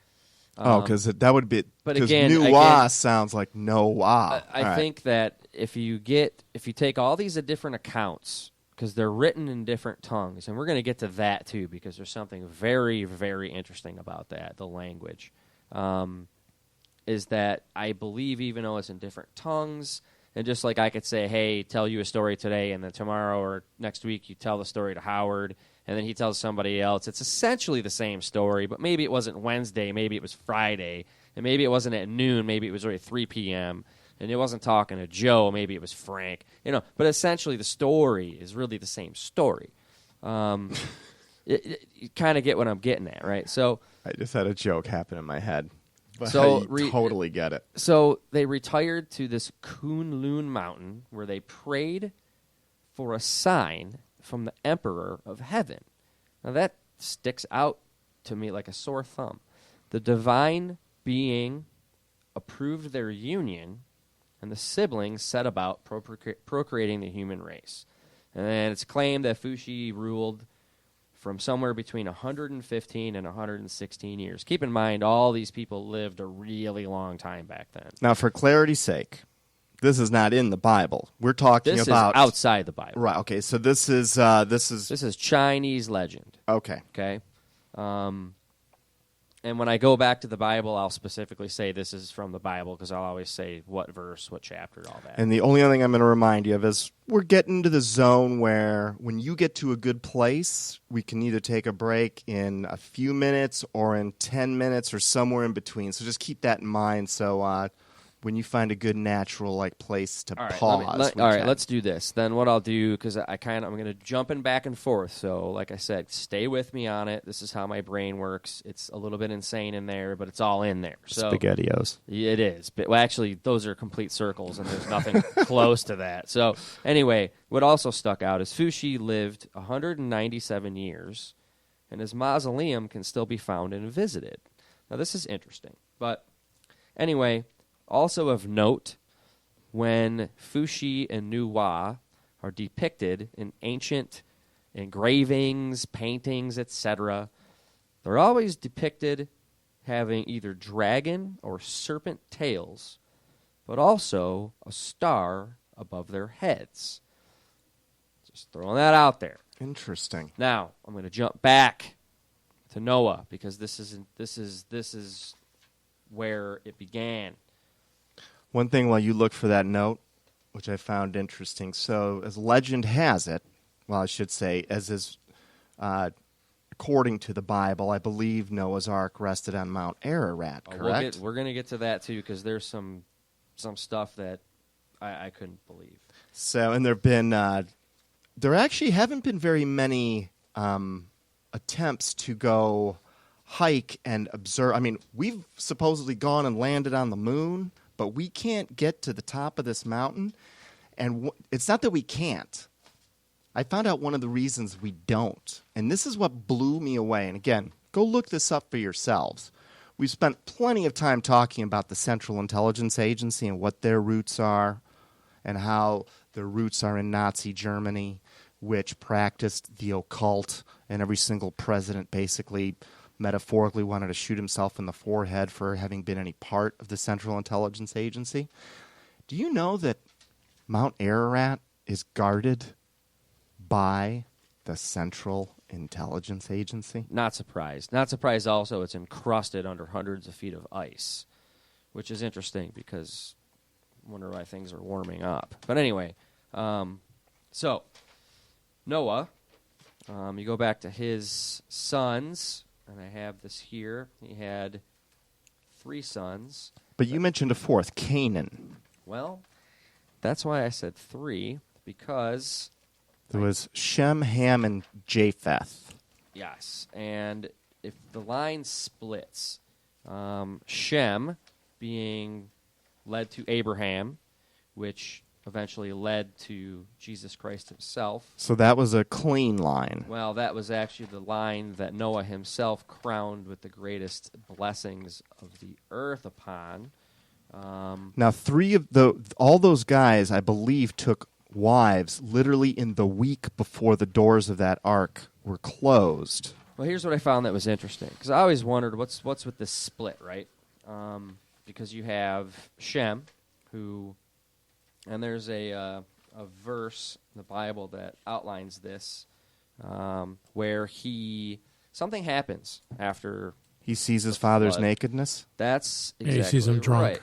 because that would be. But because again, Nuwa sounds like Noah. I think that if you take all these different accounts, because they're written in different tongues, and we're going to get to that too, because there's something very, very interesting about that, the language, is that I believe even though it's in different tongues. And just like I could say, hey, tell you a story today, and then tomorrow or next week you tell the story to Howard, and then he tells somebody else. It's essentially the same story, but maybe it wasn't Wednesday, maybe it was Friday, and maybe it wasn't at noon, maybe it was already 3 p.m., and it wasn't talking to Joe, maybe it was Frank. But essentially the story is really the same story. You kind of get what I'm getting at, right? So I just had a joke happen in my head. But so I totally get it. So they retired to this Kunlun mountain where they prayed for a sign from the Emperor of Heaven. Now that sticks out to me like a sore thumb. The divine being approved their union, and the siblings set about procreating the human race. And it's claimed that Fuxi ruled from somewhere between 115 and 116 years. Keep in mind, all these people lived a really long time back then. Now, for clarity's sake, this is not in the Bible. We're talking about is outside the Bible. Right. Okay. So this is Chinese legend. Okay. Okay. And when I go back to the Bible, I'll specifically say this is from the Bible because I'll always say what verse, what chapter, all that. And the only other thing I'm going to remind you of is we're getting into the zone where when you get to a good place, we can either take a break in a few minutes or in 10 minutes or somewhere in between. So just keep that in mind. So when you find a good natural place to pause. Let's do this. Then what I'll do, because I'm going to jump in back and forth. So like I said, stay with me on it. This is how my brain works. It's a little bit insane in there, but it's all in there. So SpaghettiOs. It is. But, well, actually, those are complete circles, and there's nothing close to that. So anyway, what also stuck out is Fuxi lived 197 years, and his mausoleum can still be found and visited. Now, this is interesting. But anyway, also of note, when Fuxi and Nuwa are depicted in ancient engravings, paintings, etc., they're always depicted having either dragon or serpent tails, but also a star above their heads. Just throwing that out there. Interesting. Now, I'm going to jump back to Noah because this is where it began. One thing while you look for that note, which I found interesting. So, as legend has it, well, I should say, as is according to the Bible, I believe Noah's Ark rested on Mount Ararat, correct? We're going to get to that, too, because there's some some stuff that I couldn't believe. So, and there actually haven't been very many attempts to go hike and observe. I mean, we've supposedly gone and landed on the moon, but we can't get to the top of this mountain. And it's not that we can't. I found out one of the reasons we don't. And this is what blew me away. And again, go look this up for yourselves. We've spent plenty of time talking about the Central Intelligence Agency and what their roots are and how their roots are in Nazi Germany, which practiced the occult, and every single president basically metaphorically wanted to shoot himself in the forehead for having been any part of the Central Intelligence Agency. Do you know that Mount Ararat is guarded by the Central Intelligence Agency? Not surprised. Not surprised also it's encrusted under hundreds of feet of ice, which is interesting because I wonder why things are warming up. But anyway, so Noah, you go back to his sons, and I have this here. He had 3 sons. But you mentioned a fourth, Canaan. Well, that's why I said 3, because there was Shem, Ham, and Japheth. Yes, and if the line splits, Shem being led to Abraham, which eventually led to Jesus Christ himself. So that was a clean line. Well, that was actually the line that Noah himself crowned with the greatest blessings of the earth upon. Now, all those guys, I believe, took wives literally in the week before the doors of that ark were closed. Well, here's what I found that was interesting, because I always wondered what's with this split, right? Because you have Shem, who, and there's a verse in the Bible that outlines this, where something happens after he sees his father's nakedness. That's exactly he sees him drunk. Right.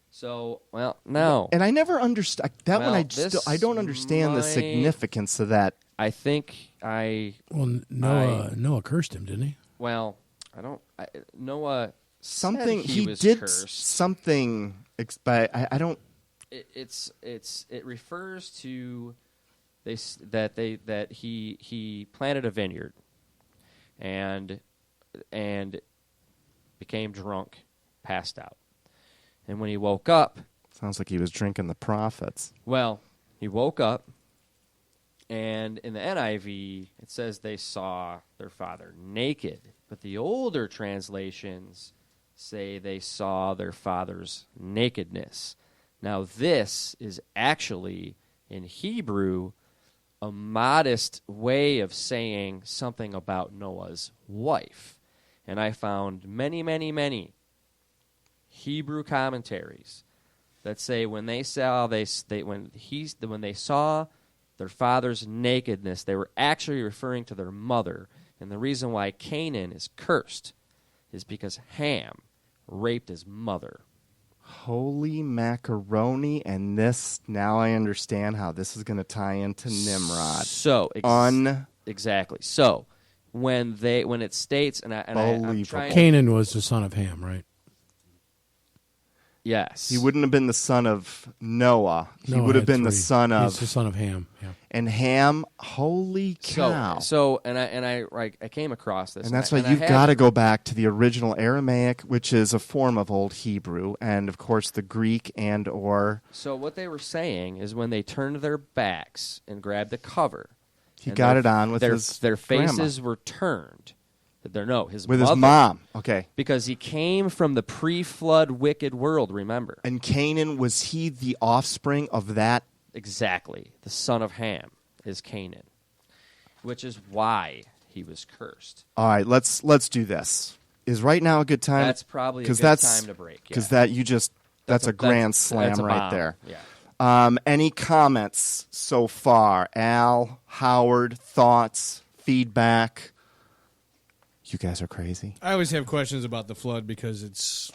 So, well, no. And I never understood that one. I don't understand the might- significance of that. I think Noah cursed him, didn't he? Well, Noah Something said he was did cursed. something, but I don't. It refers to that he planted a vineyard and became drunk, passed out. And when he woke up... Sounds like he was drinking the prophets. Well, he woke up, and in the NIV, it says they saw their father naked. But the older translations say they saw their father's nakedness. Now, this is actually, in Hebrew, a modest way of saying something about Noah's wife. And I found many, many, many Hebrew commentaries that say when they saw their father's nakedness, they were actually referring to their mother. And the reason why Canaan is cursed is because Ham raped his mother. Holy macaroni! And this, now I understand how this is going to tie into Nimrod. So exactly. So when it states, I'm trying. Canaan was the son of Ham, right? Yes. He wouldn't have been the son of Noah. He would have been the son of... He's the son of Ham, yeah. And Ham, holy cow. So I came across this. And that's why you've got to go back to the original Aramaic, which is a form of Old Hebrew, and, of course, the Greek and or... So what they were saying is when they turned their backs and grabbed the cover... He got it on with their faces grandma. Were turned... his with mother, his mom. Okay, because he came from the pre-flood wicked world. Remember, and Canaan, was he the offspring of that? Exactly, the son of Ham is Canaan, which is why he was cursed. All right, let's do this. Is right now a good time? That's probably a good time to break. Because that's a grand slam right there. Yeah. Any comments so far? Al, Howard, thoughts, feedback? You guys are crazy. I always have questions about the flood because it's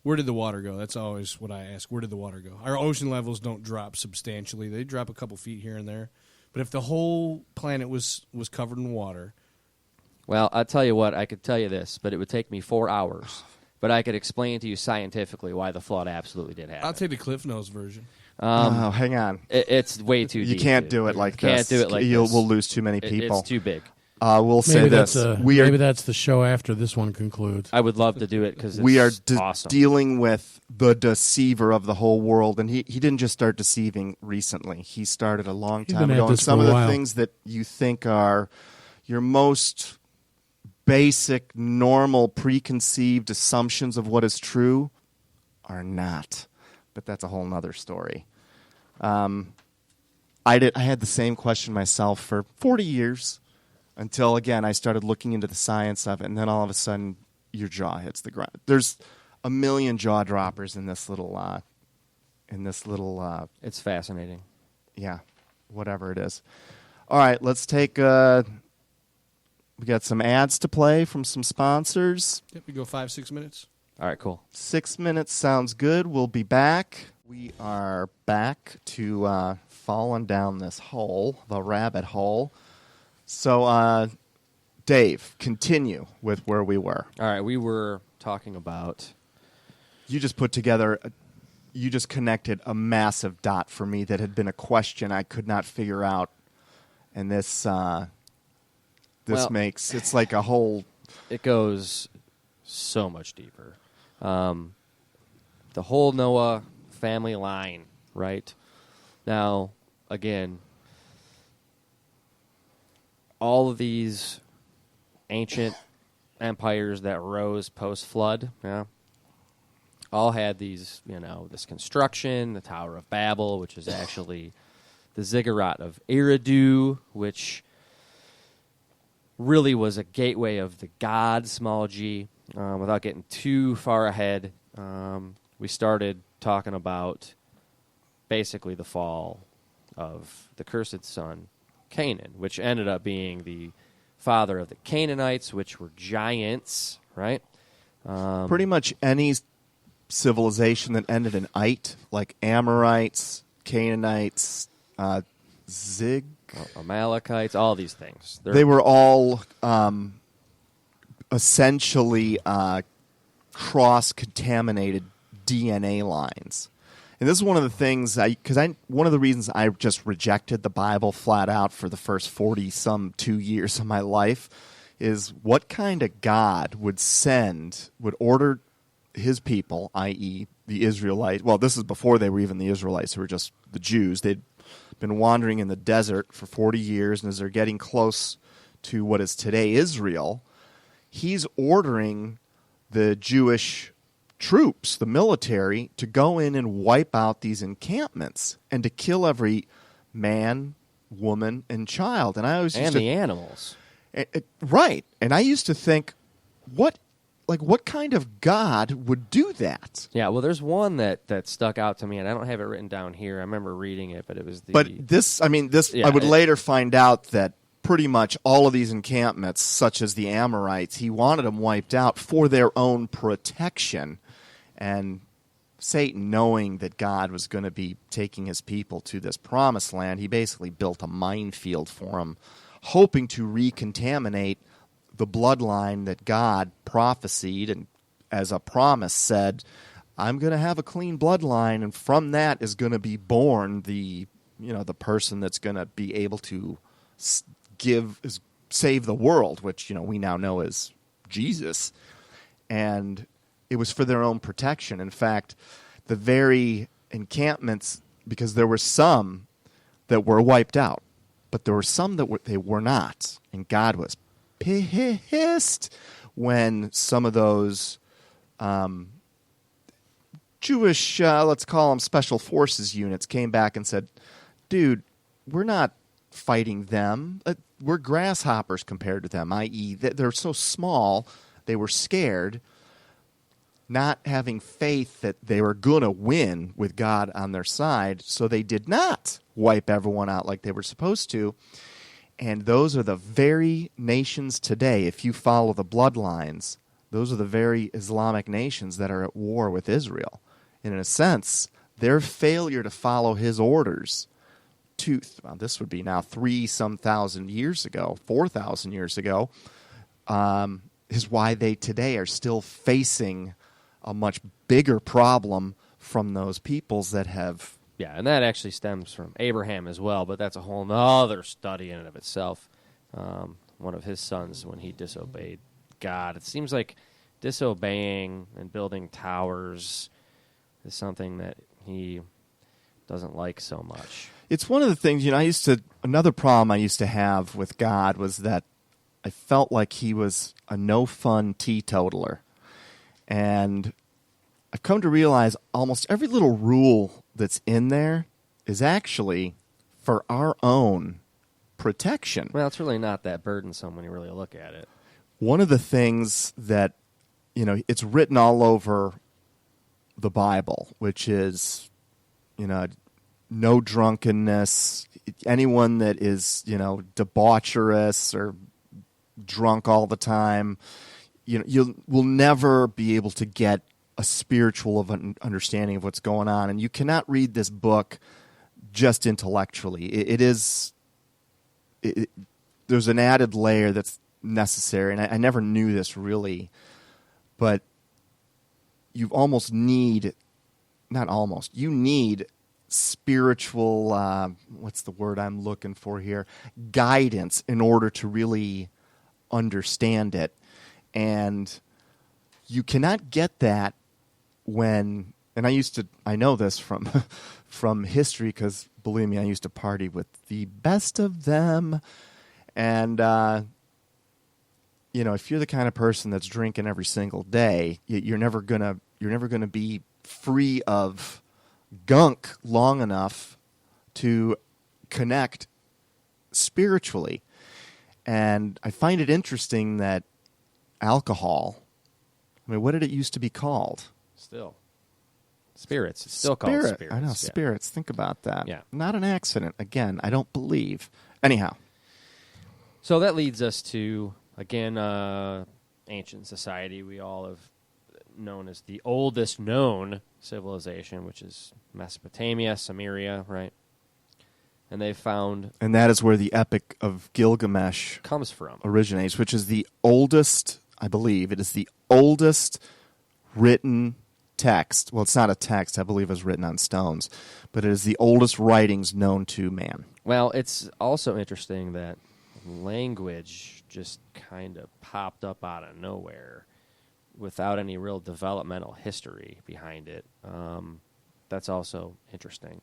where did the water go? That's always what I ask. Where did the water go? Our ocean levels don't drop substantially. They drop a couple feet here and there. But if the whole planet was covered in water... Well, I'll tell you what. I could tell you this, but it would take me 4 hours but I could explain to you scientifically why the flood absolutely did happen. I'll take the Cliff Notes version. Oh, hang on. It's way too deep. You can't do it like Can't this. do it like this. We'll lose too many people. It's too big. We'll say Maybe this. maybe that's the show after this one concludes. I would love to do it because we are awesome. dealing with the deceiver of the whole world, and he didn't just start deceiving recently. He started a long He's time been ago. at And this some for of a the while. things that you think are your most basic, normal, preconceived assumptions of what is true are not. But that's a whole nother story. I had the same question myself for 40 years until, again, I started looking into the science of it, and then all of a sudden your jaw hits the ground. There's a million jaw droppers in this little It's fascinating. yeah, whatever it is. All right, let's take we got some ads to play from some sponsors. Yep, we go 5-6 minutes. All right, cool. 6 minutes sounds good. We'll be back. We are back to falling down this hole, the rabbit hole. So, Dave, continue with where we were. All right, we were talking about... You just put together, you just connected a massive dot for me that had been a question I could not figure out. And this Well, makes, it's like a whole... It goes so much deeper. The whole Noah family line, right? Now, again, all of these ancient empires that rose post-flood, yeah, all had these, this construction, the Tower of Babel, which is actually the ziggurat of Eridu, which really was a gateway of the god, small g. Without getting too far ahead, we started talking about basically the fall of the cursed son, Canaan, which ended up being the father of the Canaanites, which were giants, right? Pretty much any civilization that ended in "ite," like Amorites, Canaanites, Amalekites, all these things. They were all essentially cross-contaminated DNA lines. And this is one of the things, one of the reasons I just rejected the Bible flat out for the first 40-some-2 years of my life is what kind of God would order his people, i.e. the Israelites. Well, this is before they were even the Israelites, who were just the Jews. They'd been wandering in the desert for 40 years, and as they're getting close to what is today Israel, he's ordering the Jewish troops, the military, to go in and wipe out these encampments and to kill every man, woman, and child. And I always used the animals. Right. And I used to think, what kind of God would do that? Yeah, well, there's one that stuck out to me, and I don't have it written down here. I remember reading it, but it was the... But I would later find out that pretty much all of these encampments, such as the Amorites, he wanted them wiped out for their own protection. And Satan, knowing that God was going to be taking his people to this promised land, he basically built a minefield for them, hoping to recontaminate the bloodline that God prophesied and as a promise said, I'm going to have a clean bloodline, and from that is going to be born the person that's going to be able to save the world, which we now know as Jesus. And it was for their own protection. In fact, the very encampments, because there were some that were wiped out, but there were some that they were not, and God was pissed when some of those Jewish, let's call them special forces units, came back and said, dude, we're not fighting them. We're grasshoppers compared to them, i.e. they're so small, they were scared, not having faith that they were going to win with God on their side, so they did not wipe everyone out like they were supposed to. And those are the very nations today, if you follow the bloodlines, those are the very Islamic nations that are at war with Israel. And in a sense, their failure to follow his orders this would be now 3,000 years ago, 4,000 years ago, is why they today are still facing a much bigger problem from those peoples that have. Yeah, and that actually stems from Abraham as well, but that's a whole other study in and of itself. One of his sons, when he disobeyed God. It seems like disobeying and building towers is something that he doesn't like so much. It's one of the things, another problem I used to have with God was that I felt like he was a no-fun teetotaler. And I've come to realize almost every little rule that's in there is actually for our own protection. Well, it's really not that burdensome when you really look at it. One of the things that, it's written all over the Bible, which is, no drunkenness, anyone that is, debaucherous or drunk all the time, you will never be able to get a spiritual understanding of what's going on. And you cannot read this book just intellectually. There's an added layer that's necessary, and I never knew this really, but you need spiritual, what's the word I'm looking for here, guidance in order to really understand it. And you cannot get that when, and I know this from history, because believe me, I used to party with the best of them. And, if you're the kind of person that's drinking every single day, you're never gonna be free of gunk long enough to connect spiritually. And I find it interesting that alcohol, what did it used to be called? Still. Spirits. It's still called spirits. I know, spirits. Think about that. Yeah. Not an accident. Again, I don't believe. Anyhow. So that leads us to, again, ancient society. We all have known as the oldest known civilization, which is Mesopotamia, Sumeria, right? And they found... And that is where the Epic of Gilgamesh comes from. Originates, which is the oldest, I believe, it is the oldest written text. Well, it's not a text, I believe it was written on stones, but it is the oldest writings known to man. Well, it's also interesting that language just kind of popped up out of nowhere without any real developmental history behind it. That's also interesting.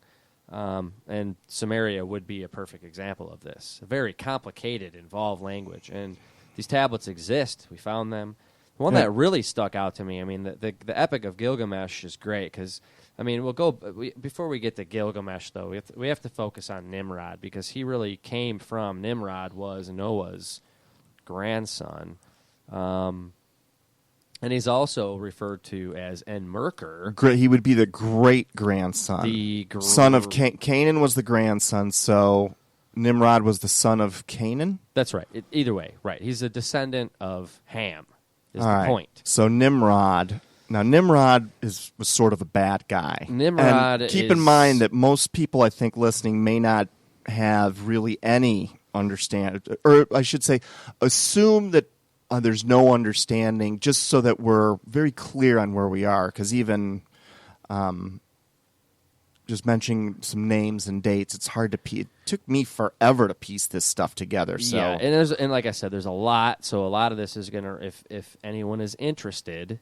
And Sumeria would be a perfect example of this. A very complicated, involved language. And these tablets exist. We found them. The one that really stuck out to me, the Epic of Gilgamesh is great because, before we get to Gilgamesh, though, we have to focus on Nimrod because he really came from, Nimrod was Noah's grandson. And he's also referred to as Enmerker. He would be the great-grandson. Son of Canaan was the grandson, so Nimrod was the son of Canaan? That's right. Either way, right. He's a descendant of Ham, is All the right. point. So Nimrod... Now, Nimrod was sort of a bad guy. Nimrod keep in mind that most people, I think, listening may not have really any understanding, or I should say, assume that there's no understanding, just so that we're very clear on where we are, because even just mentioning some names and dates, it's hard to piece. It took me forever to piece this stuff together. So. Yeah, and like I said, there's a lot, so a lot of this is going to, if anyone is interested...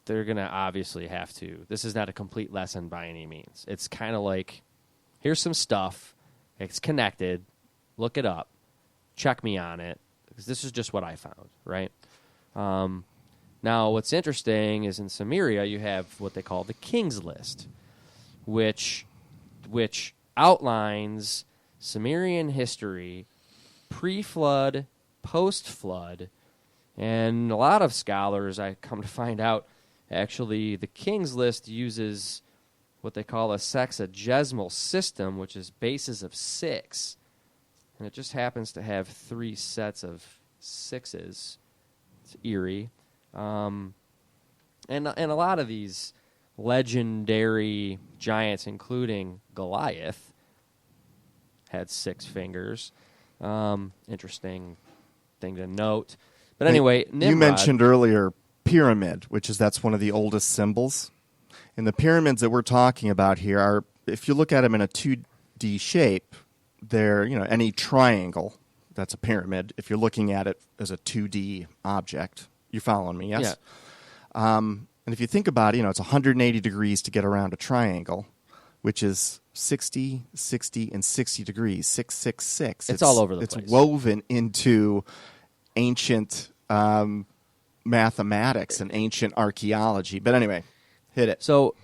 They're going to obviously have to. This is not a complete lesson by any means. It's kind of like, here's some stuff. It's connected. Look it up. Check me on it. Because this is just what I found, right? Now, what's interesting is in Sumeria, you have what they call the King's List, which outlines Sumerian history pre-flood, post-flood, and a lot of scholars, I come to find out, actually, the King's List uses what they call a sexagesimal system, which is bases of 6. And it just happens to have 3 sets of 6s. It's eerie. And a lot of these legendary giants, including Goliath, had 6 fingers. Interesting thing to note. But anyway, Nimrod, you mentioned earlier pyramid, that's one of the oldest symbols. And the pyramids that we're talking about here are, if you look at them in a 2D shape, they're, any triangle, that's a pyramid. If you're looking at it as a 2D object, you're following me, yes? Yeah. And if you think about it, it's 180 degrees to get around a triangle, which is 60, 60, and 60 degrees, 666. It's all over the place. It's woven into ancient mathematics and ancient archaeology. But anyway, hit it. So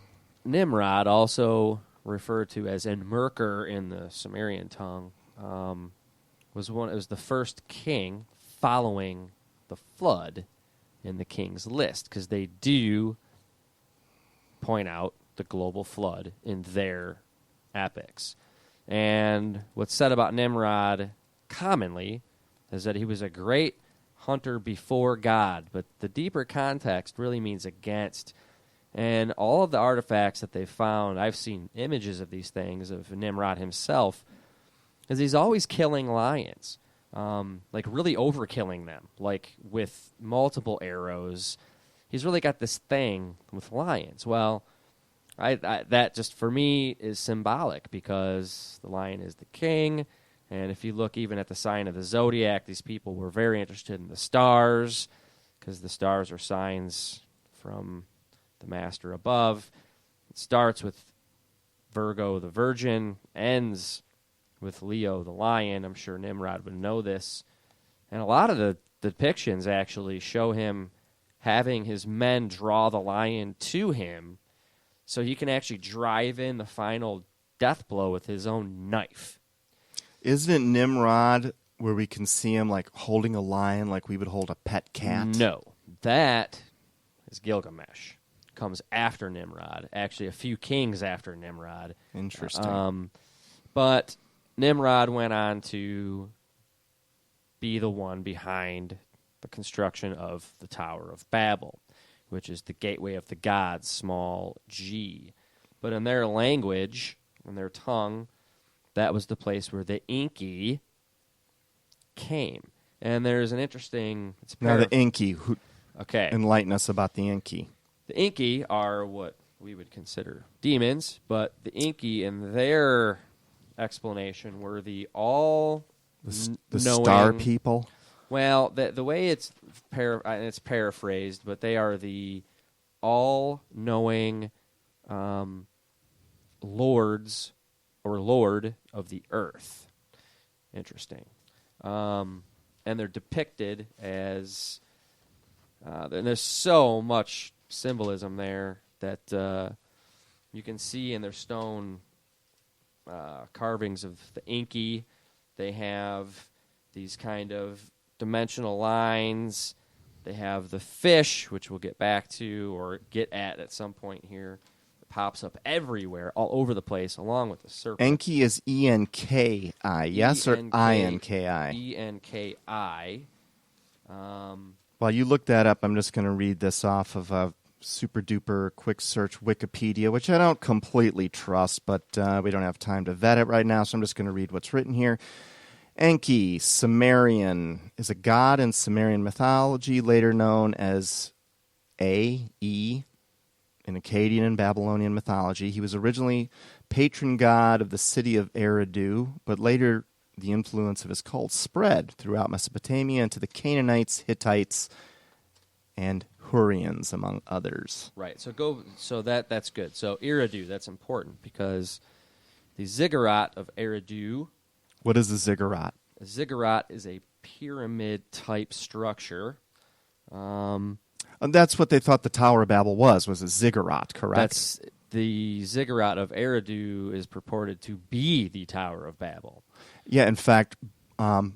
Nimrod, also referred to as Enmerker in the Sumerian tongue, was the first king following the flood in the king's list, because they do point out the global flood in their epics. And what's said about Nimrod commonly is that he was a great hunter before God, but the deeper context really means against. And all of the artifacts that they found, I've seen images of these things, of Nimrod himself, is he's always killing lions, like really overkilling them, like with multiple arrows. He's really got this thing with lions. Well, that just for me is symbolic, because the lion is the king. And if you look even at the sign of the zodiac, these people were very interested in the stars, because the stars are signs from the master above. It starts with Virgo the virgin, ends with Leo the lion. I'm sure Nimrod would know this. And a lot of the depictions actually show him having his men draw the lion to him, so he can actually drive in the final death blow with his own knife. Isn't it Nimrod where we can see him like holding a lion like we would hold a pet cat? No, that is Gilgamesh. Comes after Nimrod. Actually, a few kings after Nimrod. Interesting. But Nimrod went on to be the one behind the construction of the Tower of Babel, which is the gateway of the gods, small g. But in their language, in their tongue, that was the place where the Inky came. And there's an interesting... Now the Inky, okay. Enlighten us about the Inky. The Inky are what we would consider demons, but the Inky, in their explanation, were the the star people? Well, the way it's paraphrased, but they are the all-knowing lords or lord of the earth. Interesting. And they're depicted as... and there's so much symbolism there that you can see in their stone carvings of the Inky. They have these kind of dimensional lines. They have the fish, which we'll get back to or get at some point here. It pops up everywhere, all over the place, along with the serpent. Enki is E-N-K-I, yes, or I-N-K-I? E-N-K-I. While you look that up, I'm just going to read this off of a super-duper quick search Wikipedia, which I don't completely trust, but we don't have time to vet it right now, so I'm just going to read what's written here. Enki, Sumerian, is a god in Sumerian mythology, later known as E in Akkadian and Babylonian mythology. He was originally patron god of the city of Eridu, but later the influence of his cult spread throughout Mesopotamia into the Canaanites, Hittites, and Hurrians, among others. Right. So that's good. So Eridu, that's important, because the ziggurat of Eridu. What is a ziggurat? A ziggurat is a pyramid-type structure. And that's what they thought the Tower of Babel was a ziggurat, correct? That's the ziggurat of Eridu is purported to be the Tower of Babel. Yeah, in fact, Bob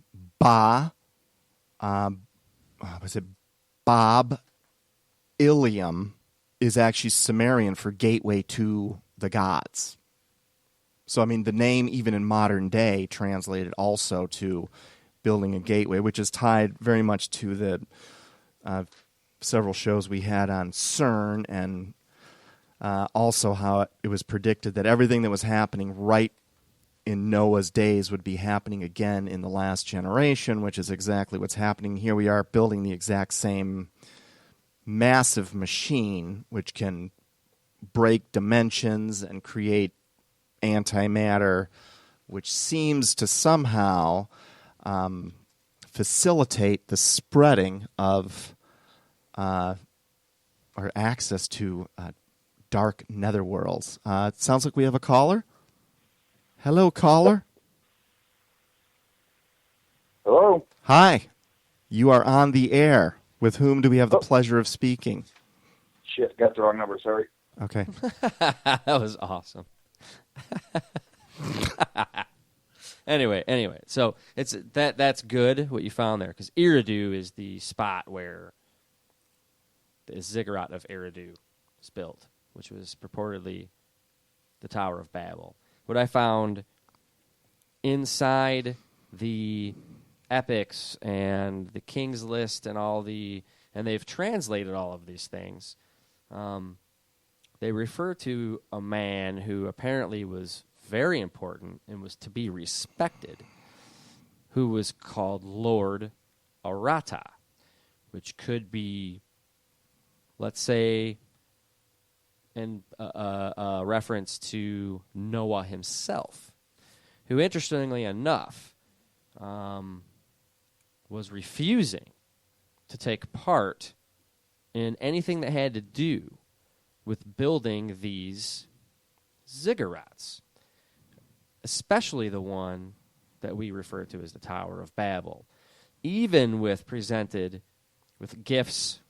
Ilium is actually Sumerian for gateway to the gods. So, I mean, the name, even in modern day, translated also to building a gateway, which is tied very much to the several shows we had on CERN, and also how it was predicted that everything that was happening right in Noah's days would be happening again in the last generation, which is exactly what's happening here. We are building the exact same massive machine which can break dimensions and create antimatter, which seems to somehow facilitate the spreading of or access to dark netherworlds. It sounds like we have a caller. Hello, caller. Hello. Hi. You are on the air. With whom do we have the pleasure of speaking? Shit, got the wrong number, sorry. Okay. That was awesome. Anyway, so that's good what you found there, because Eridu is the spot where the ziggurat of Eridu was built, which was purportedly the Tower of Babel. What I found inside the epics and the King's List and and they've translated all of these things. They refer to a man who apparently was very important and was to be respected, who was called Lord Arata, which could be, let's say, in a reference to Noah himself, who, interestingly enough, was refusing to take part in anything that had to do with building these ziggurats, especially the one that we refer to as the Tower of Babel, even with presented with gifts,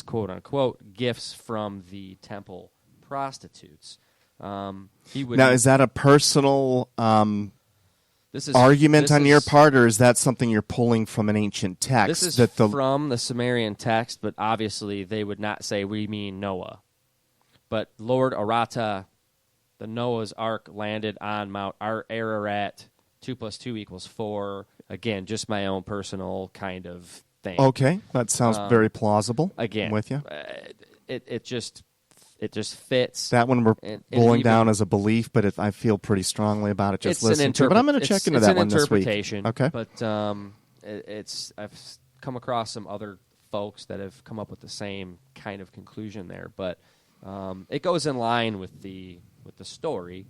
quote unquote, gifts from the temple prostitutes. He would Now, is that a personal argument on your part, or is that something you're pulling from an ancient text? This is from the Sumerian text, but obviously they would not say we mean Noah. But Lord Arata, the Noah's Ark, landed on Mount Ararat. 2 + 2 = 4. Again, just my own personal kind of thing. Okay, that sounds very plausible. Again, I'm with you. It just fits. That one we're and rolling even, down as a belief, but I feel pretty strongly about it just it's listening to it. But I'm going to check into that one this week. It's an interpretation. Okay. But I've come across some other folks that have come up with the same kind of conclusion there. But it goes in line with the story.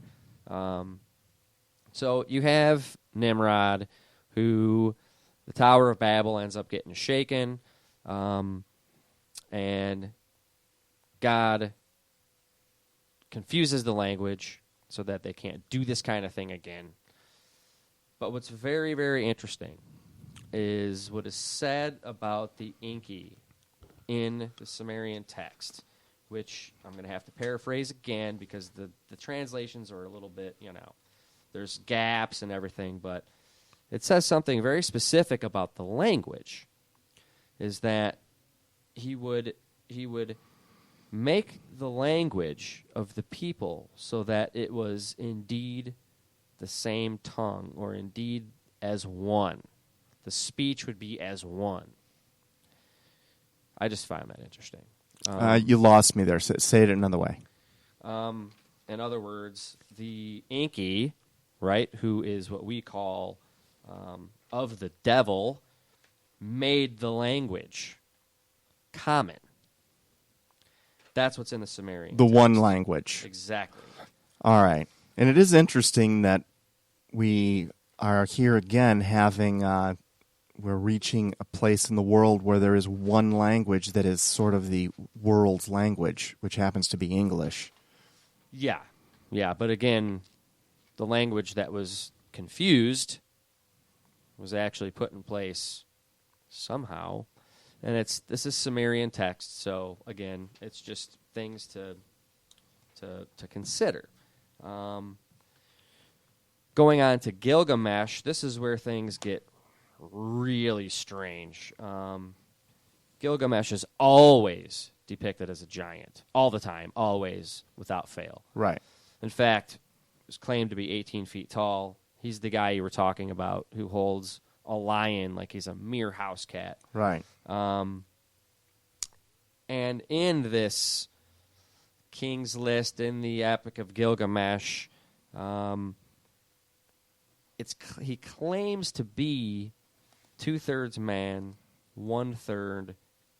So you have Nimrod, who the Tower of Babel ends up getting shaken, and God confuses the language so that they can't do this kind of thing again. But what's very, very interesting is what is said about the Enki in the Sumerian text, which I'm going to have to paraphrase again because the translations are a little bit, there's gaps and everything, but it says something very specific about the language, is that he would make the language of the people so that it was indeed the same tongue, or indeed as one. The speech would be as one. I just find that interesting. You lost me there. Say it another way. In other words, the Enki, right, who is what we call of the devil, made the language common. That's what's in the Sumerian The text. one language. Exactly. All right. And it is interesting that we are here again having, we're reaching a place in the world where there is one language that is sort of the world's language, which happens to be English. Yeah. But again, the language that was confused was actually put in place somehow. And this is Sumerian text, so again, it's just things to consider. Going on to Gilgamesh, this is where things get really strange. Gilgamesh is always depicted as a giant, all the time, always, without fail. Right. In fact, is claimed to be 18 feet tall. He's the guy you were talking about who holds a lion like he's a mere house cat. Right. And in this King's List, in the Epic of Gilgamesh, he claims to be 2/3 man, 1/3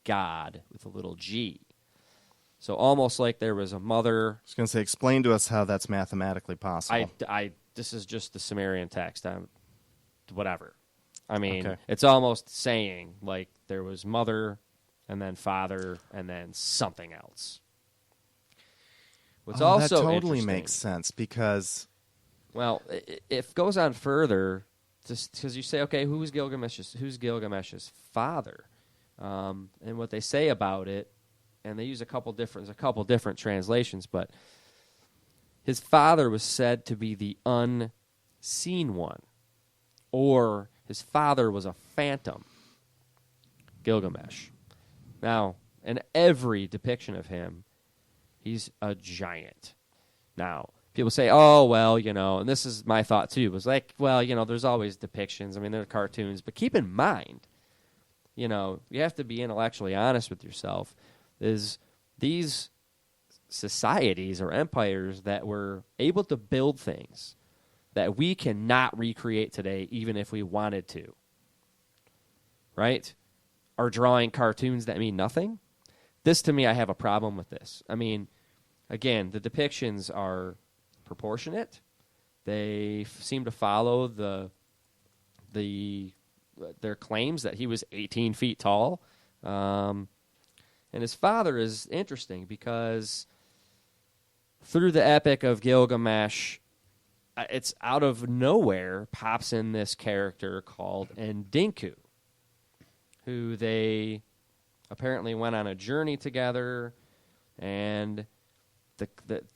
God with a little g. So almost like there was a mother. I was going to say, explain to us how that's mathematically possible. This is just the Sumerian text. Whatever. I mean, Okay. it's almost saying like there was mother and then father and then something else. What's also that totally interesting- makes sense because, well, it goes on further, just because you say, okay, who's Gilgamesh's father? And what they say about it, and they use a couple different translations, but his father was said to be the unseen one, or his father was a phantom, Gilgamesh. Now, in every depiction of him, he's a giant. Now, people say, oh, well, and this is my thought too, was like, well, there's always depictions. I mean, there are cartoons, but keep in mind, you have to be intellectually honest with yourself, is these societies or empires that were able to build things that we cannot recreate today, even if we wanted to, right? Are drawing cartoons that mean nothing. This, to me, I have a problem with this. I mean, again, the depictions are proportionate. They seem to follow their claims that he was 18 feet tall. And his father is interesting because through the epic of Gilgamesh, it's out of nowhere pops in this character called Enkidu, who they apparently went on a journey together, and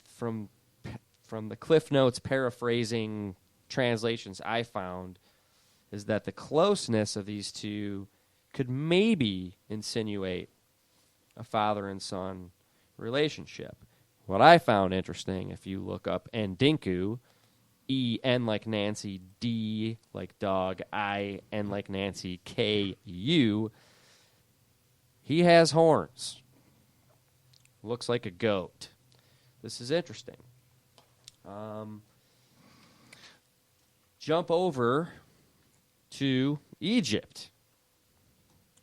from the Cliff Notes paraphrasing translations I found is that the closeness of these two could maybe insinuate a father and son relationship. What I found interesting, if you look up Enkidu, E-N like Nancy, D like dog, I-N like Nancy, K-U, he has horns. Looks like a goat. This is interesting. Jump over to Egypt,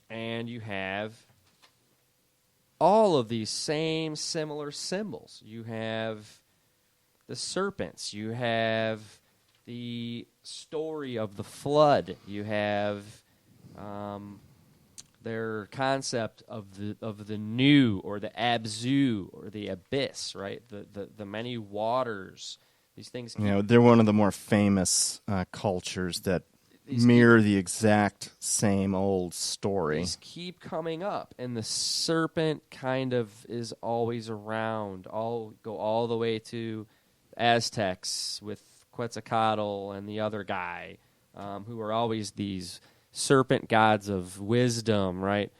and you have all of these same similar symbols. You have the serpents. You have the story of the flood. You have their concept of the new, or the Abzu, or the abyss, right? The many waters. These things. they're one of the more famous cultures that mirror the exact same old story. These keep coming up, and the serpent kind of is always around. Go all the way to Aztecs with Quetzalcoatl and the other guy, who are always these serpent gods of wisdom, right?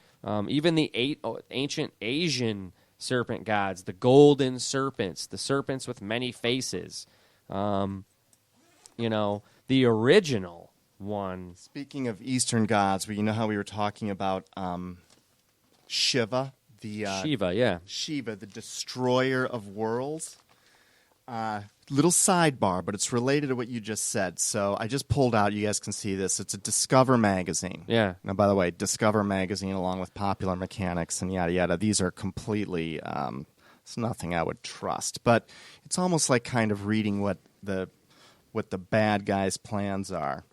Even the ancient Asian serpent gods, the golden serpents, the serpents with many faces. The original one. Speaking of Eastern gods, you know how we were talking about Shiva, Shiva, the destroyer of worlds. Little sidebar, but it's related to what you just said. So I just pulled out, you guys can see this, it's a Discover magazine. Yeah. Now, by the way, Discover magazine along with Popular Mechanics and yada yada, these are completely, it's nothing I would trust. But it's almost like kind of reading what the bad guys' plans are.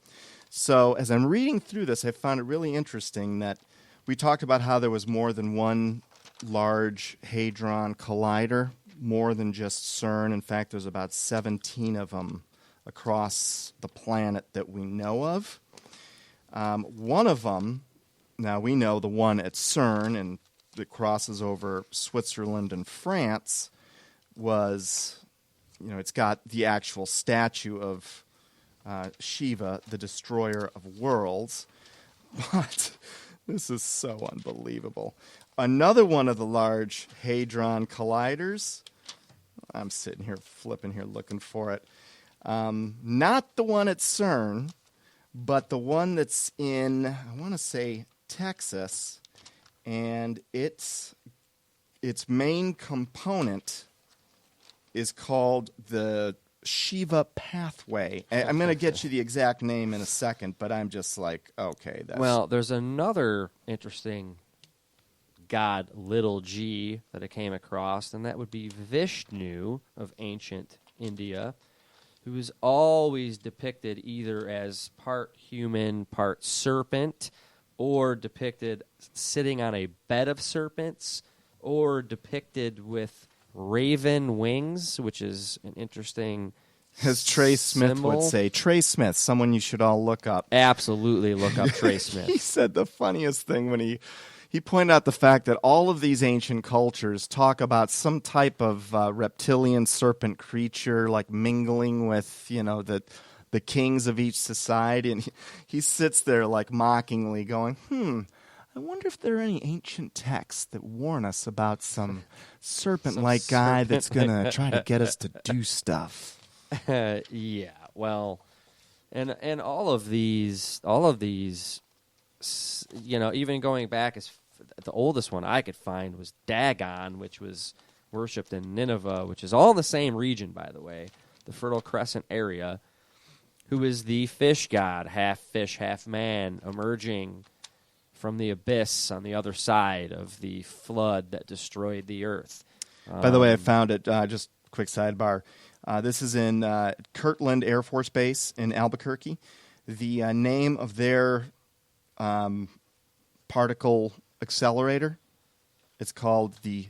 So as I'm reading through this, I found it really interesting that we talked about how there was more than one large Hadron Collider, more than just CERN. In fact, there's about 17 of them across the planet that we know of. One of them, now we know the one at CERN, and that crosses over Switzerland and France, was, it's got the actual statue of Shiva, the destroyer of worlds. But this is so unbelievable. Another one of the large Hadron Colliders, I'm sitting here flipping here looking for it, not the one at CERN, but the one that's in, I want to say, Texas, and its main component is called the Shiva Pathway. I'm going to get you the exact name in a second, but I'm just like, okay. Well, there's another interesting god little g that I came across, and that would be Vishnu of ancient India, who is always depicted either as part human, part serpent, or depicted sitting on a bed of serpents, or depicted with raven wings, which is an interesting As Trey Smith symbol. would say. Trey Smith, someone you should all look up. Absolutely look up Trey Smith. He said the funniest thing when he pointed out the fact that all of these ancient cultures talk about some type of reptilian serpent creature, like mingling with, the kings of each society. And he sits there like mockingly going, I wonder if there are any ancient texts that warn us about some serpent-like guy that's going to try to get us to do stuff. Yeah, well, and all of these, even going back as the oldest one I could find was Dagon, which was worshipped in Nineveh, which is all in the same region, by the way, the Fertile Crescent area, who is the fish god, half fish, half man, emerging from the abyss on the other side of the flood that destroyed the earth. By the way, I found it, just quick sidebar. This is in Kirtland Air Force Base in Albuquerque. The name of their particle accelerator, it's called the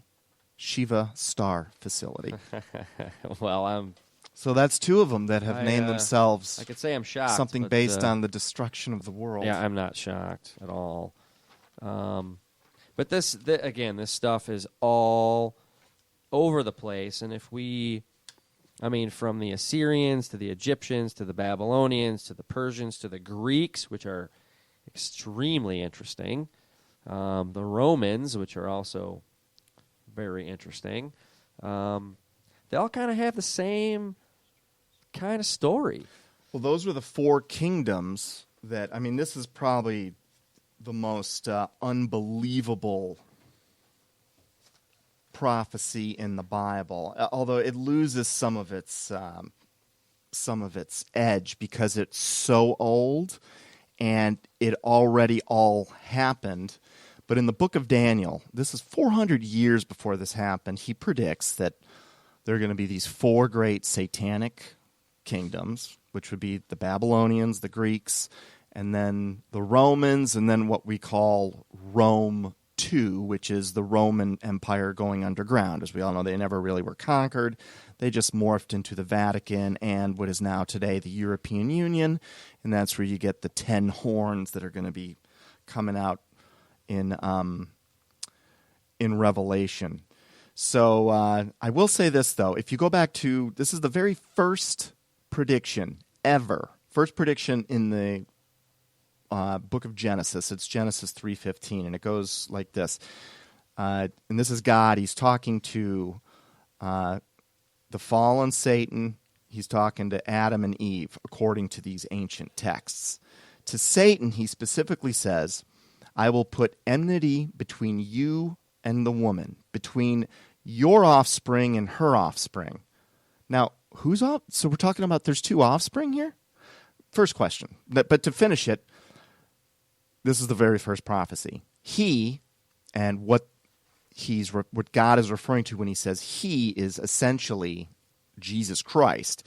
Shiva Star Facility. Well, so that's two of them that have named themselves. I could say I'm shocked. Something based on the destruction of the world. Yeah, I'm not shocked at all. But this stuff is all over the place, and from the Assyrians to the Egyptians to the Babylonians to the Persians to the Greeks, which are extremely interesting, the Romans, which are also very interesting, they all kind of have the same kind of story. Well, those were the four kingdoms that, this is probably the most unbelievable prophecy in the Bible, although it loses some of its edge because it's so old and it already all happened. But in the book of Daniel, this is 400 years before this happened, he predicts that there are going to be these four great satanic kingdoms, which would be the Babylonians, the Greeks, and then the Romans, and then what we call Rome II, which is the Roman Empire going underground. As we all know, they never really were conquered. They just morphed into the Vatican and what is now today the European Union, and that's where you get the 10 horns that are going to be coming out in Revelation. So I will say this, though. If you go back to, this is the very first prediction ever, first prediction in the book of Genesis. It's Genesis 3:15, and it goes like this. And this is God. He's talking to the fallen Satan. He's talking to Adam and Eve, according to these ancient texts. To Satan, he specifically says, I will put enmity between you and the woman, between your offspring and her offspring. Now, who's off? So we're talking about there's two offspring here? First question. But to finish it, this is the very first prophecy. He, and what God is referring to when he says he, is essentially Jesus Christ.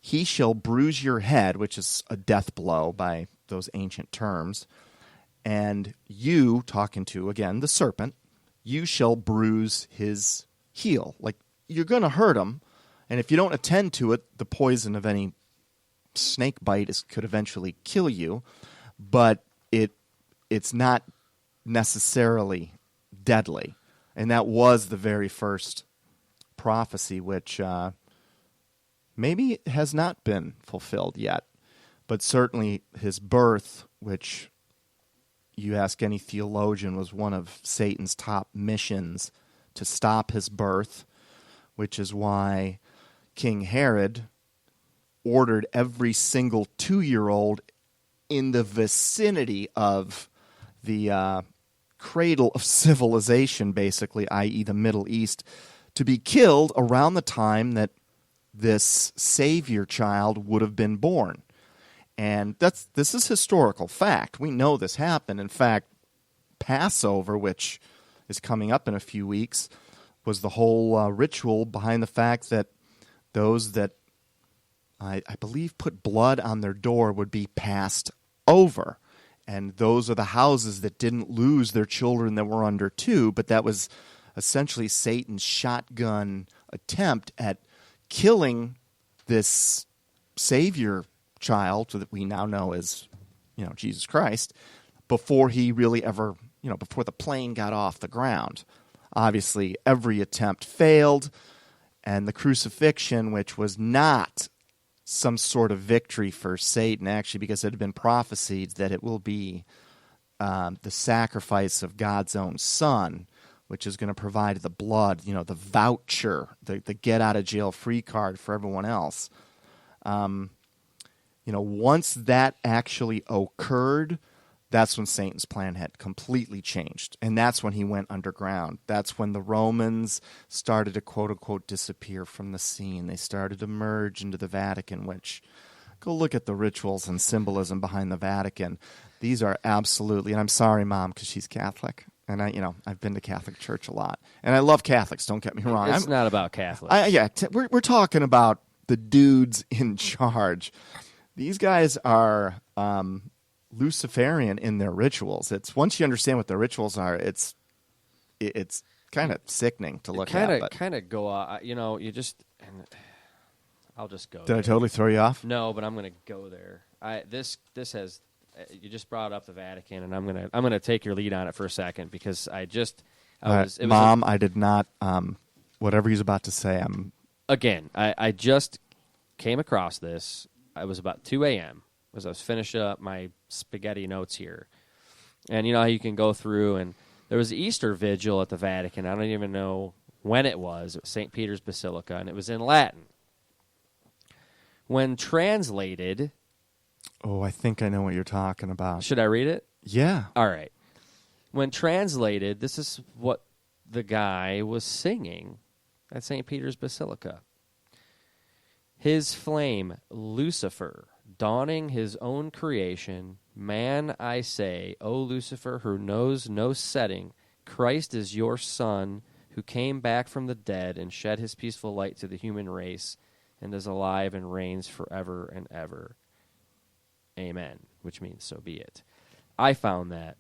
He shall bruise your head, which is a death blow by those ancient terms. And you, talking to, again, the serpent, you shall bruise his heel. Like, you're going to hurt him. And if you don't attend to it, the poison of any snake bite could eventually kill you. But it's not necessarily deadly. And that was the very first prophecy, which maybe has not been fulfilled yet. But certainly his birth, which you ask any theologian, was one of Satan's top missions, to stop his birth, which is why King Herod ordered every single 2-year-old in the vicinity of the cradle of civilization, basically, i.e. the Middle East, to be killed around the time that this Savior child would have been born. And this is historical fact. We know this happened. In fact, Passover, which is coming up in a few weeks, was the whole ritual behind the fact that those that I believe put blood on their door would be passed over. And those are the houses that didn't lose their children that were under 2, but that was essentially Satan's shotgun attempt at killing this Savior child that we now know as, Jesus Christ, before he really ever, before the plane got off the ground. Obviously, every attempt failed, and the crucifixion, which was not some sort of victory for Satan, actually, because it had been prophesied that it will be the sacrifice of God's own Son, which is going to provide the blood, the voucher, the get-out-of-jail-free card for everyone else. Once that actually occurred, that's when Satan's plan had completely changed. And that's when he went underground. That's when the Romans started to, quote-unquote, disappear from the scene. They started to merge into the Vatican, which, go look at the rituals and symbolism behind the Vatican. These are absolutely, and I'm sorry, Mom, because she's Catholic. And I've been to Catholic church a lot. And I love Catholics, don't get me wrong. It's not about Catholics. We're talking about the dudes in charge. These guys are Luciferian in their rituals. It's once you understand what their rituals are, it's kind of sickening to look at. Kind of go off. You just. I'll just go. Did I totally throw you off? No, but I'm going to go there. This has. You just brought up the Vatican, and I'm gonna take your lead on it for a second because I did not. Whatever he's about to say, I just came across this. It was about 2 a.m. as I was finishing up my spaghetti notes here. And you know how you can go through, and there was Easter Vigil at the Vatican. I don't even know when it was. It was St. Peter's Basilica, and it was in Latin. When translated... Oh, I think I know what you're talking about. Should I read it? Yeah. All right. When translated, this is what the guy was singing at St. Peter's Basilica. His flame, Lucifer, dawning his own creation, man, I say, O Lucifer, who knows no setting, Christ is your son, who came back from the dead and shed his peaceful light to the human race, and is alive and reigns forever and ever. Amen, which means so be it. I found that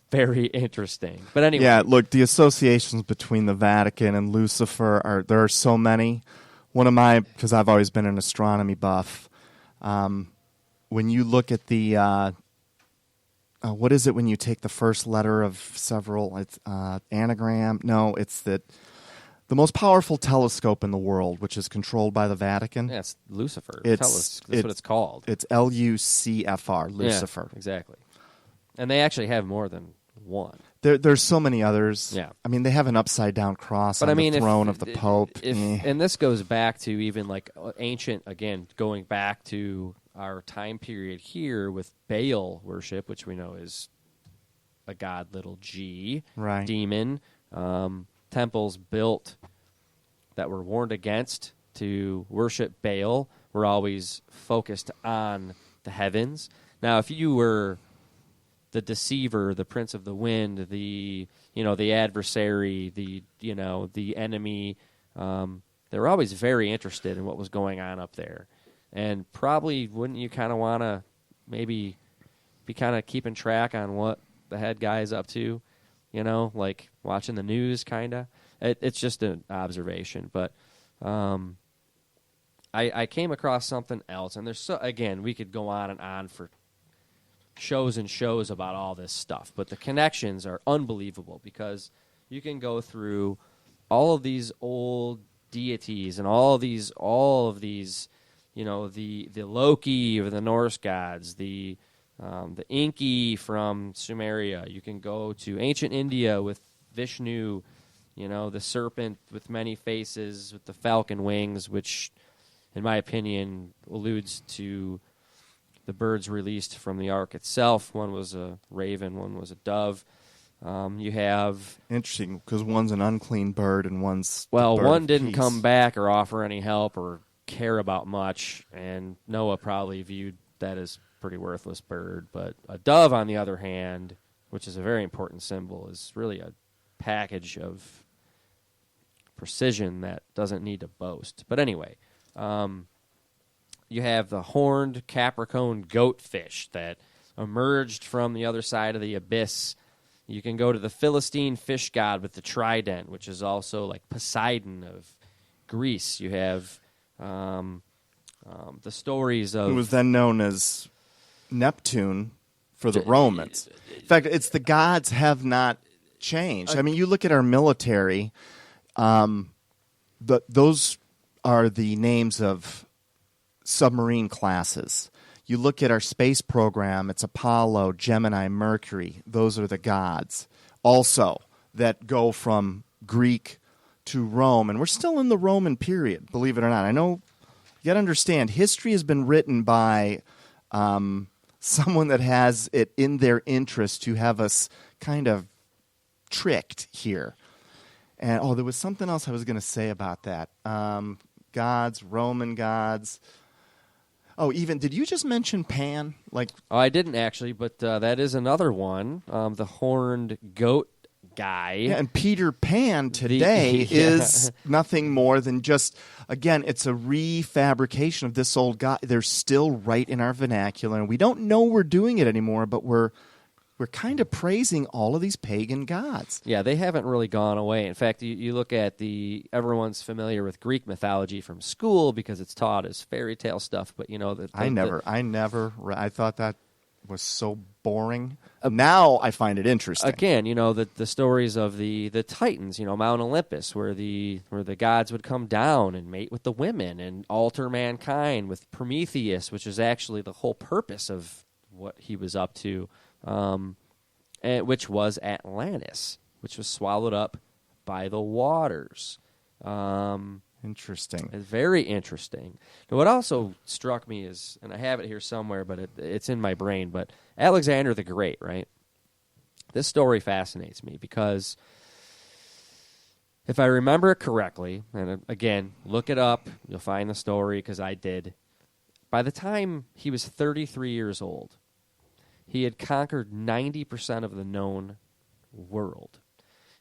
very interesting. But anyway. Yeah, look, the associations between the Vatican and Lucifer, there are so many. One of my, because I've always been an astronomy buff, when you look at the, what is it when you take the first letter of several, it's anagram? No, it's the most powerful telescope in the world, which is controlled by the Vatican. Yeah, it's Lucifer. That's what it's called. It's Lucfr, Lucifer. Yeah, exactly. And they actually have more than one. There's so many others. Yeah. I mean, they have an upside-down cross on the throne of the Pope. And this goes back to even like ancient, again, going back to our time period here with Baal worship, which we know is a god little g, right. Demon, temples built that were warned against to worship Baal were always focused on the heavens. Now, if you were the deceiver, the prince of the wind, the adversary, the enemy, they were always very interested in what was going on up there. And probably wouldn't you kind of want to maybe be kind of keeping track on what the head guy is up to, like watching the news kind of? It's just an observation. But I came across something else, and again, we could go on and on for shows and shows about all this stuff, but the connections are unbelievable because you can go through all of these old deities and all of these, the Loki of the Norse gods, the Enki from Sumeria. You can go to ancient India with Vishnu, the serpent with many faces with the falcon wings, which, in my opinion, alludes to the birds released from the ark itself. One was a raven, one was a dove. You have... Interesting, because one's an unclean bird and one's... Well, one didn't come back or offer any help or care about much, and Noah probably viewed that as a pretty worthless bird. But a dove, on the other hand, which is a very important symbol, is really a package of precision that doesn't need to boast. But anyway, you have the horned Capricorn goatfish that emerged from the other side of the abyss. You can go to the Philistine fish god with the trident, which is also like Poseidon of Greece. You have the stories of... Who was then known as Neptune for the Romans. In fact, it's the gods have not changed. I mean, you look at our military, those are the names of submarine classes. You look at our space program, it's Apollo, Gemini, Mercury. Those are the gods. Also, that go from Greek to Rome. And we're still in the Roman period, believe it or not. I know, you got to understand, history has been written by someone that has it in their interest to have us kind of tricked here. And, there was something else I was going to say about that. Gods, Roman gods... Oh, even, did you just mention Pan? Oh, I didn't actually, but that is another one, the horned goat guy. Yeah, and Peter Pan today is nothing more than just, again, it's a refabrication of this old guy. They're still right in our vernacular, and we don't know we're doing it anymore, but we're kind of praising all of these pagan gods. Yeah, they haven't really gone away. In fact, you look at everyone's familiar with Greek mythology from school because it's taught as fairy tale stuff. But I thought that was so boring. Now I find it interesting. Again, the stories of the Titans, Mount Olympus, where the gods would come down and mate with the women and alter mankind with Prometheus, which is actually the whole purpose of what he was up to. Which was Atlantis, which was swallowed up by the waters. Interesting. Very interesting. Now, what also struck me is, and I have it here somewhere, but it's in my brain, but Alexander the Great, right? This story fascinates me because if I remember it correctly, and again, look it up, you'll find the story because I did. By the time he was 33 years old, he had conquered 90% of the known world.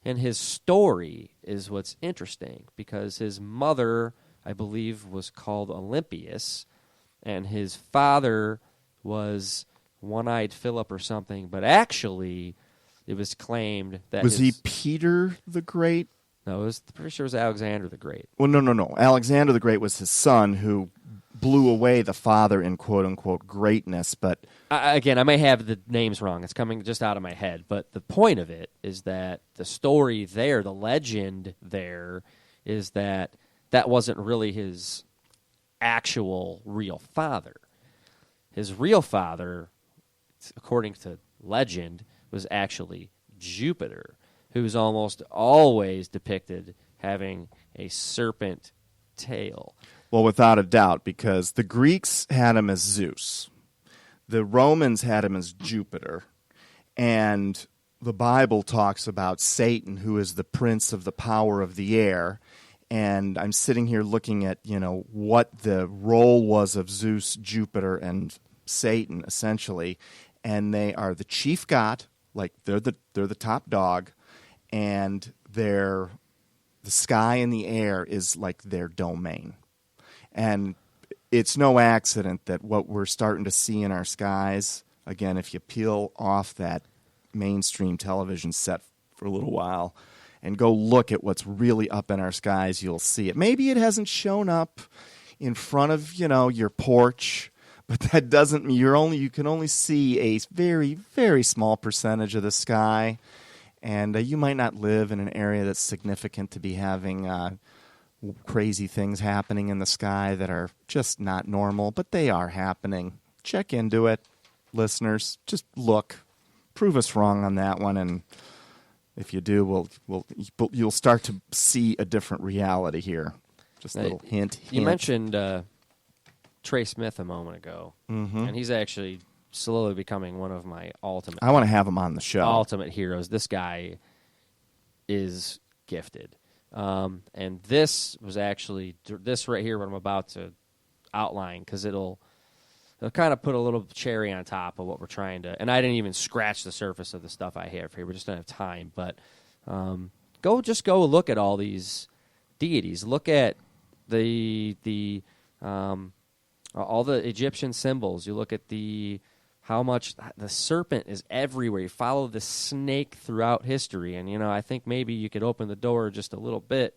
And his story is what's interesting because his mother, I believe, was called Olympias, and his father was One-Eyed Philip or something, but it was claimed that... Was he Peter the Great? No, pretty sure it was Alexander the Great. Well, no. Alexander the Great was his son who blew away the father in quote-unquote greatness, but... Again, I may have the names wrong. It's coming just out of my head. But the point of it is that the story there, the legend there, is that wasn't really his actual real father. His real father, according to legend, was actually Jupiter, who's almost always depicted having a serpent tail. Well, without a doubt, because the Greeks had him as Zeus. The Romans had him as Jupiter. And the Bible talks about Satan, who is the prince of the power of the air. And I'm sitting here looking at, what the role was of Zeus, Jupiter, and Satan, essentially. And they are the chief god, like they're the top dog, and the sky and the air is like their domain. And it's no accident that what we're starting to see in our skies, again, if you peel off that mainstream television set for a little while and go look at what's really up in our skies, you'll see it. Maybe it hasn't shown up in front of, your porch, but that doesn't mean you can only see a very, very small percentage of the sky. And you might not live in an area that's significant to be having crazy things happening in the sky that are just not normal, but they are happening. Check into it, listeners. Just look. Prove us wrong on that one, and if you do, you'll start to see a different reality here. Just a little hint. You mentioned Trey Smith a moment ago, and he's actually slowly becoming one of my ultimate... I want to have him on the show. Ultimate heroes. This guy is gifted. And this was actually... This right here, what I'm about to outline, because it'll It'll kind of put a little cherry on top of what we're trying to. And I didn't even scratch the surface of the stuff I have here. We just don't have time. But go look at all these deities. Look at all the Egyptian symbols. You look at how much the serpent is everywhere. You follow the snake throughout history, and I think maybe you could open the door just a little bit,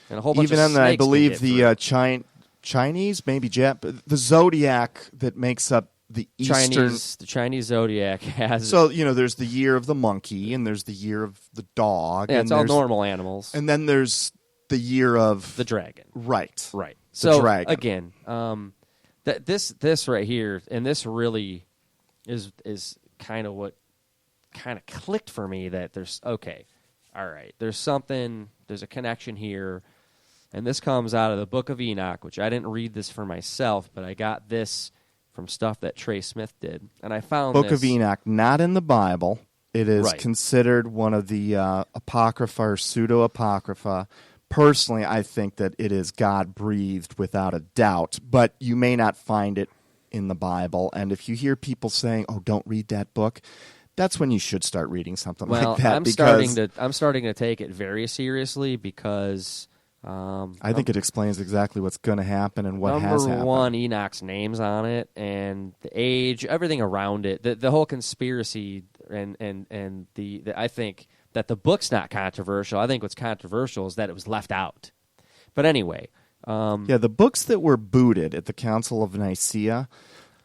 and a whole bunch even of on snakes I believe can get the Chinese, maybe the zodiac that makes up the Eastern. The Chinese zodiac has. So there's the year of the monkey, and there's the year of the dog. Yeah, and it's all normal animals. And then there's the year of the dragon. Right. So dragon. Again, this right here, and this really is kind of what kind of clicked for me, that there's all right, there's a connection here, and this comes out of the Book of Enoch, which I didn't read this for myself, but I got this from stuff that Trey Smith did, and I found Book of Enoch, not in the Bible. It is Right. considered one of the apocrypha or pseudo-apocrypha. Personally, I think that it is God-breathed without a doubt, but you may not find it in the Bible. And if you hear people saying, "Oh, don't read that book," that's when you should start reading something like that. I'm starting to take it very seriously because I think it explains exactly what's going to happen and what has happened. Number one, Enoch's name's on it, and the age, everything around it, the whole conspiracy, and I think that the book's not controversial. I think what's controversial is that it was left out. But anyway. The books that were booted at the Council of Nicaea.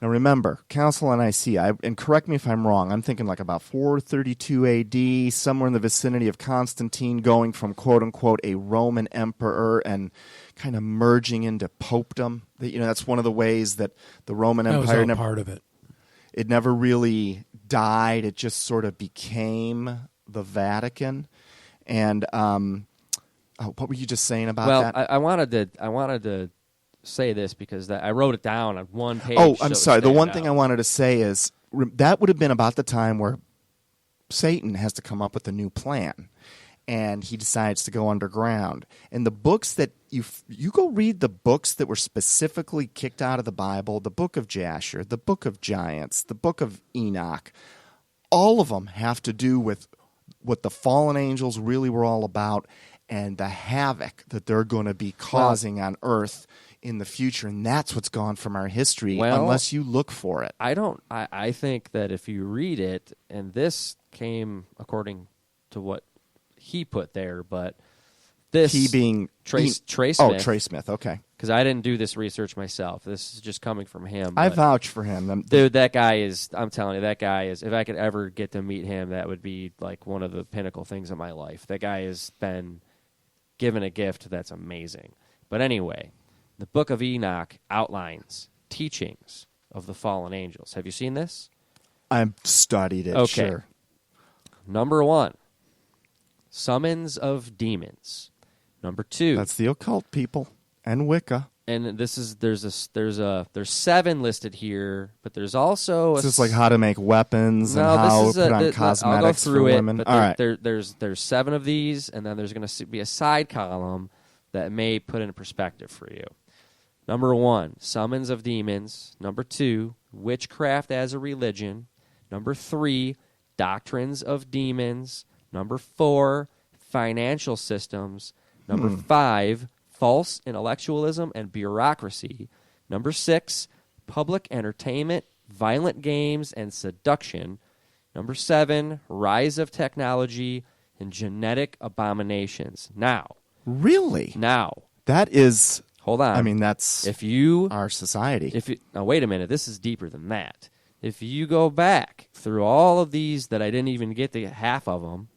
Now remember, Council of Nicaea, and correct me if I'm wrong, I'm thinking like about 432 AD, somewhere in the vicinity of Constantine, going from quote-unquote a Roman emperor and kind of merging into popedom. That's one of the ways that the Roman Empire... was all part of it. It never really died. It just sort of became the Vatican. And... what were you just saying about that? Well, I wanted to say this because I wrote it down on one page. Oh, I'm sorry. The one out. thing I wanted to say is that would have been about the time where Satan has to come up with a new plan, and he decides to go underground. And the books that you go read, the books that were specifically kicked out of the Bible, the Book of Jasher, the Book of Giants, the Book of Enoch, all of them have to do with what the fallen angels really were all about, and the havoc that they're going to be causing on Earth in the future. And that's what's gone from our history, unless you look for it. I think that if you read it, and this came according to what he put there, but this... He being... Trey Smith. Oh, Trey Smith, okay. Because I didn't do this research myself. This is just coming from him. I vouch for him. Dude, that guy is... I'm telling you, that guy is... If I could ever get to meet him, that would be like one of the pinnacle things in my life. That guy has been... given a gift that's amazing. But anyway, the Book of Enoch outlines teachings of the fallen angels. Have you seen this? I've studied it, okay. Sure. Number 1, summons of demons. Number 2, that's the occult people and Wicca. And this is there's 7 listed here, but there's also this is like how to make weapons and how to put on cosmetics I'll go through for women. But all right, there's 7 of these, and then there's going to be a side column that may put in perspective for you. Number 1, summons of demons. Number 2, witchcraft as a religion. Number 3, doctrines of demons. Number 4, financial systems. Number 5, false intellectualism and bureaucracy. Number 6, public entertainment, violent games, and seduction. Number 7, rise of technology and genetic abominations. Now. Really? Now. That is... Hold on. I mean, that's our society. Now, wait a minute. This is deeper than that. If you go back through all of these that I didn't even get to half of them,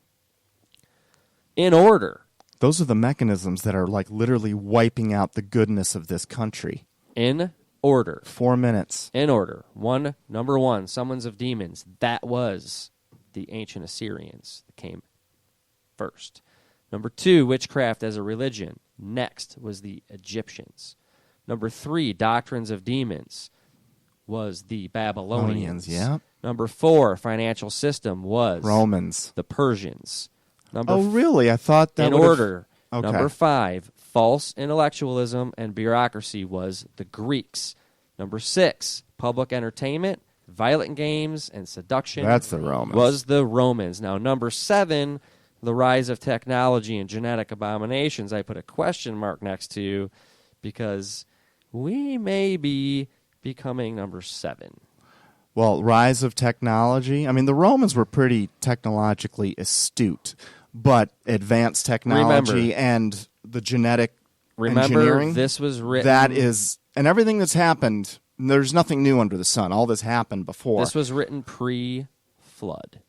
in order... Those are the mechanisms that are like literally wiping out the goodness of this country. In order. 4 minutes. In order. Number 1, summons of demons. That was the ancient Assyrians that came first. Number 2, witchcraft as a religion. Next was the Egyptians. Number 3, doctrines of demons was the Babylonians. Yeah. Number 4, financial system was Romans. The Persians. Really? I thought that in order. Okay. Number 5, false intellectualism and bureaucracy was the Greeks. Number 6, public entertainment, violent games, and seduction. That's the Romans. Was the Romans. Now, number 7, the rise of technology and genetic abominations, I put a question mark next to because we may be becoming number 7. Well, rise of technology. I mean, the Romans were pretty technologically astute, but advanced technology and the genetic engineering. This was written. That is, and everything that's happened, there's nothing new under the sun. All this happened before. This was written pre-flood.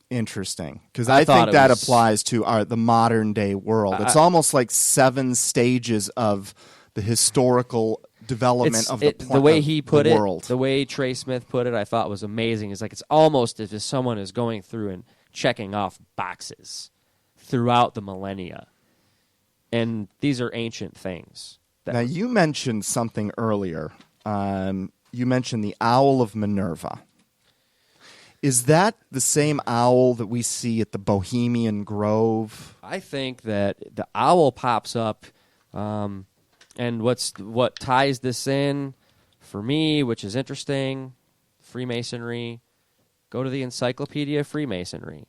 Interesting, because I think that applies to the modern day world. It's almost like 7 stages of the historical development of the the way he put it, world. The way Trey Smith put it, I thought was amazing. It's like it's almost as if someone is going through and checking off boxes throughout the millennia, and these are ancient things. Now, you mentioned something earlier. You mentioned the Owl of Minerva. Is that the same owl that we see at the Bohemian Grove? I think that the owl pops up, and what ties this in for me, which is interesting, Freemasonry. Go to the Encyclopedia of Freemasonry.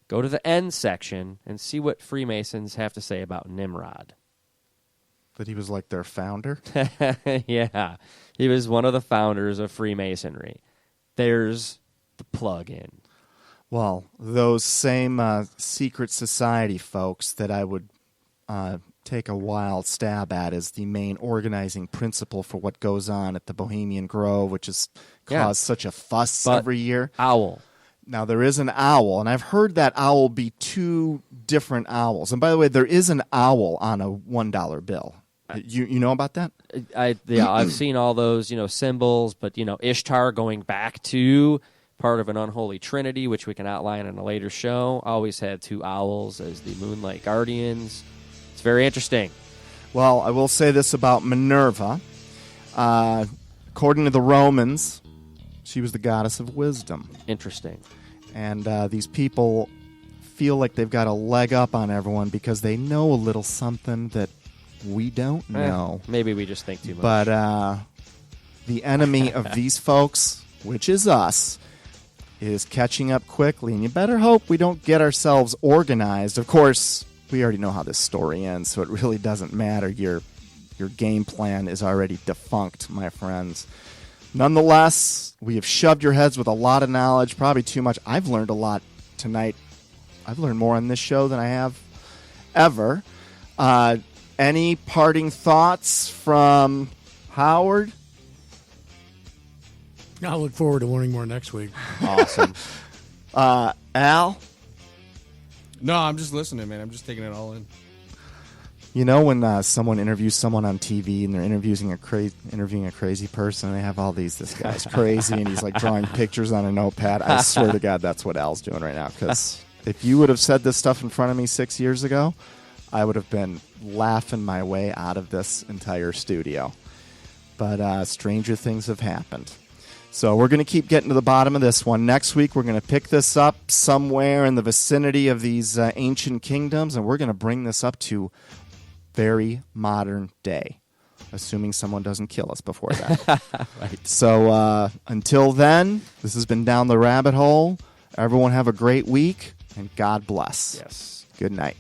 Go to the end section and see what Freemasons have to say about Nimrod. That he was like their founder? Yeah. He was one of the founders of Freemasonry. There's the plug-in. Well, those same secret society folks that I would take a wild stab at as the main organizing principle for what goes on at the Bohemian Grove, which has caused such a fuss every year. Owl. Now, there is an owl, and I've heard that owl be 2 different owls. And by the way, there is an owl on a $1 bill. You know about that? I've seen all those symbols, but Ishtar going back to part of an unholy trinity, which we can outline in a later show. Always had 2 owls as the Moonlight Guardians. It's very interesting. Well, I will say this about Minerva. According to the Romans, she was the goddess of wisdom. Interesting. And these people feel like they've got a leg up on everyone because they know a little something that we don't know. Maybe we just think too much. But the enemy of these folks, which is us, is catching up quickly. And you better hope we don't get ourselves organized. Of course, we already know how this story ends, so it really doesn't matter. Your game plan is already defunct, my friends. Nonetheless, we have shoved your heads with a lot of knowledge, probably too much. I've learned a lot tonight. I've learned more on this show than I have ever. Any parting thoughts from Howard? I'll look forward to learning more next week. Awesome. Al? No, I'm just listening, man. I'm just taking it all in. You know when someone interviews someone on TV and they're interviewing a crazy person, and they have all these, this guy's crazy, and he's like drawing pictures on a notepad. I swear to God, that's what Al's doing right now. Because if you would have said this stuff in front of me 6 years ago, I would have been laughing my way out of this entire studio. But stranger things have happened. So we're going to keep getting to the bottom of this one. Next week, we're going to pick this up somewhere in the vicinity of these ancient kingdoms, and we're going to bring this up to very modern day, assuming someone doesn't kill us before that. Right. So until then, this has been Down the Rabbit Hole. Everyone have a great week, and God bless. Yes. Good night.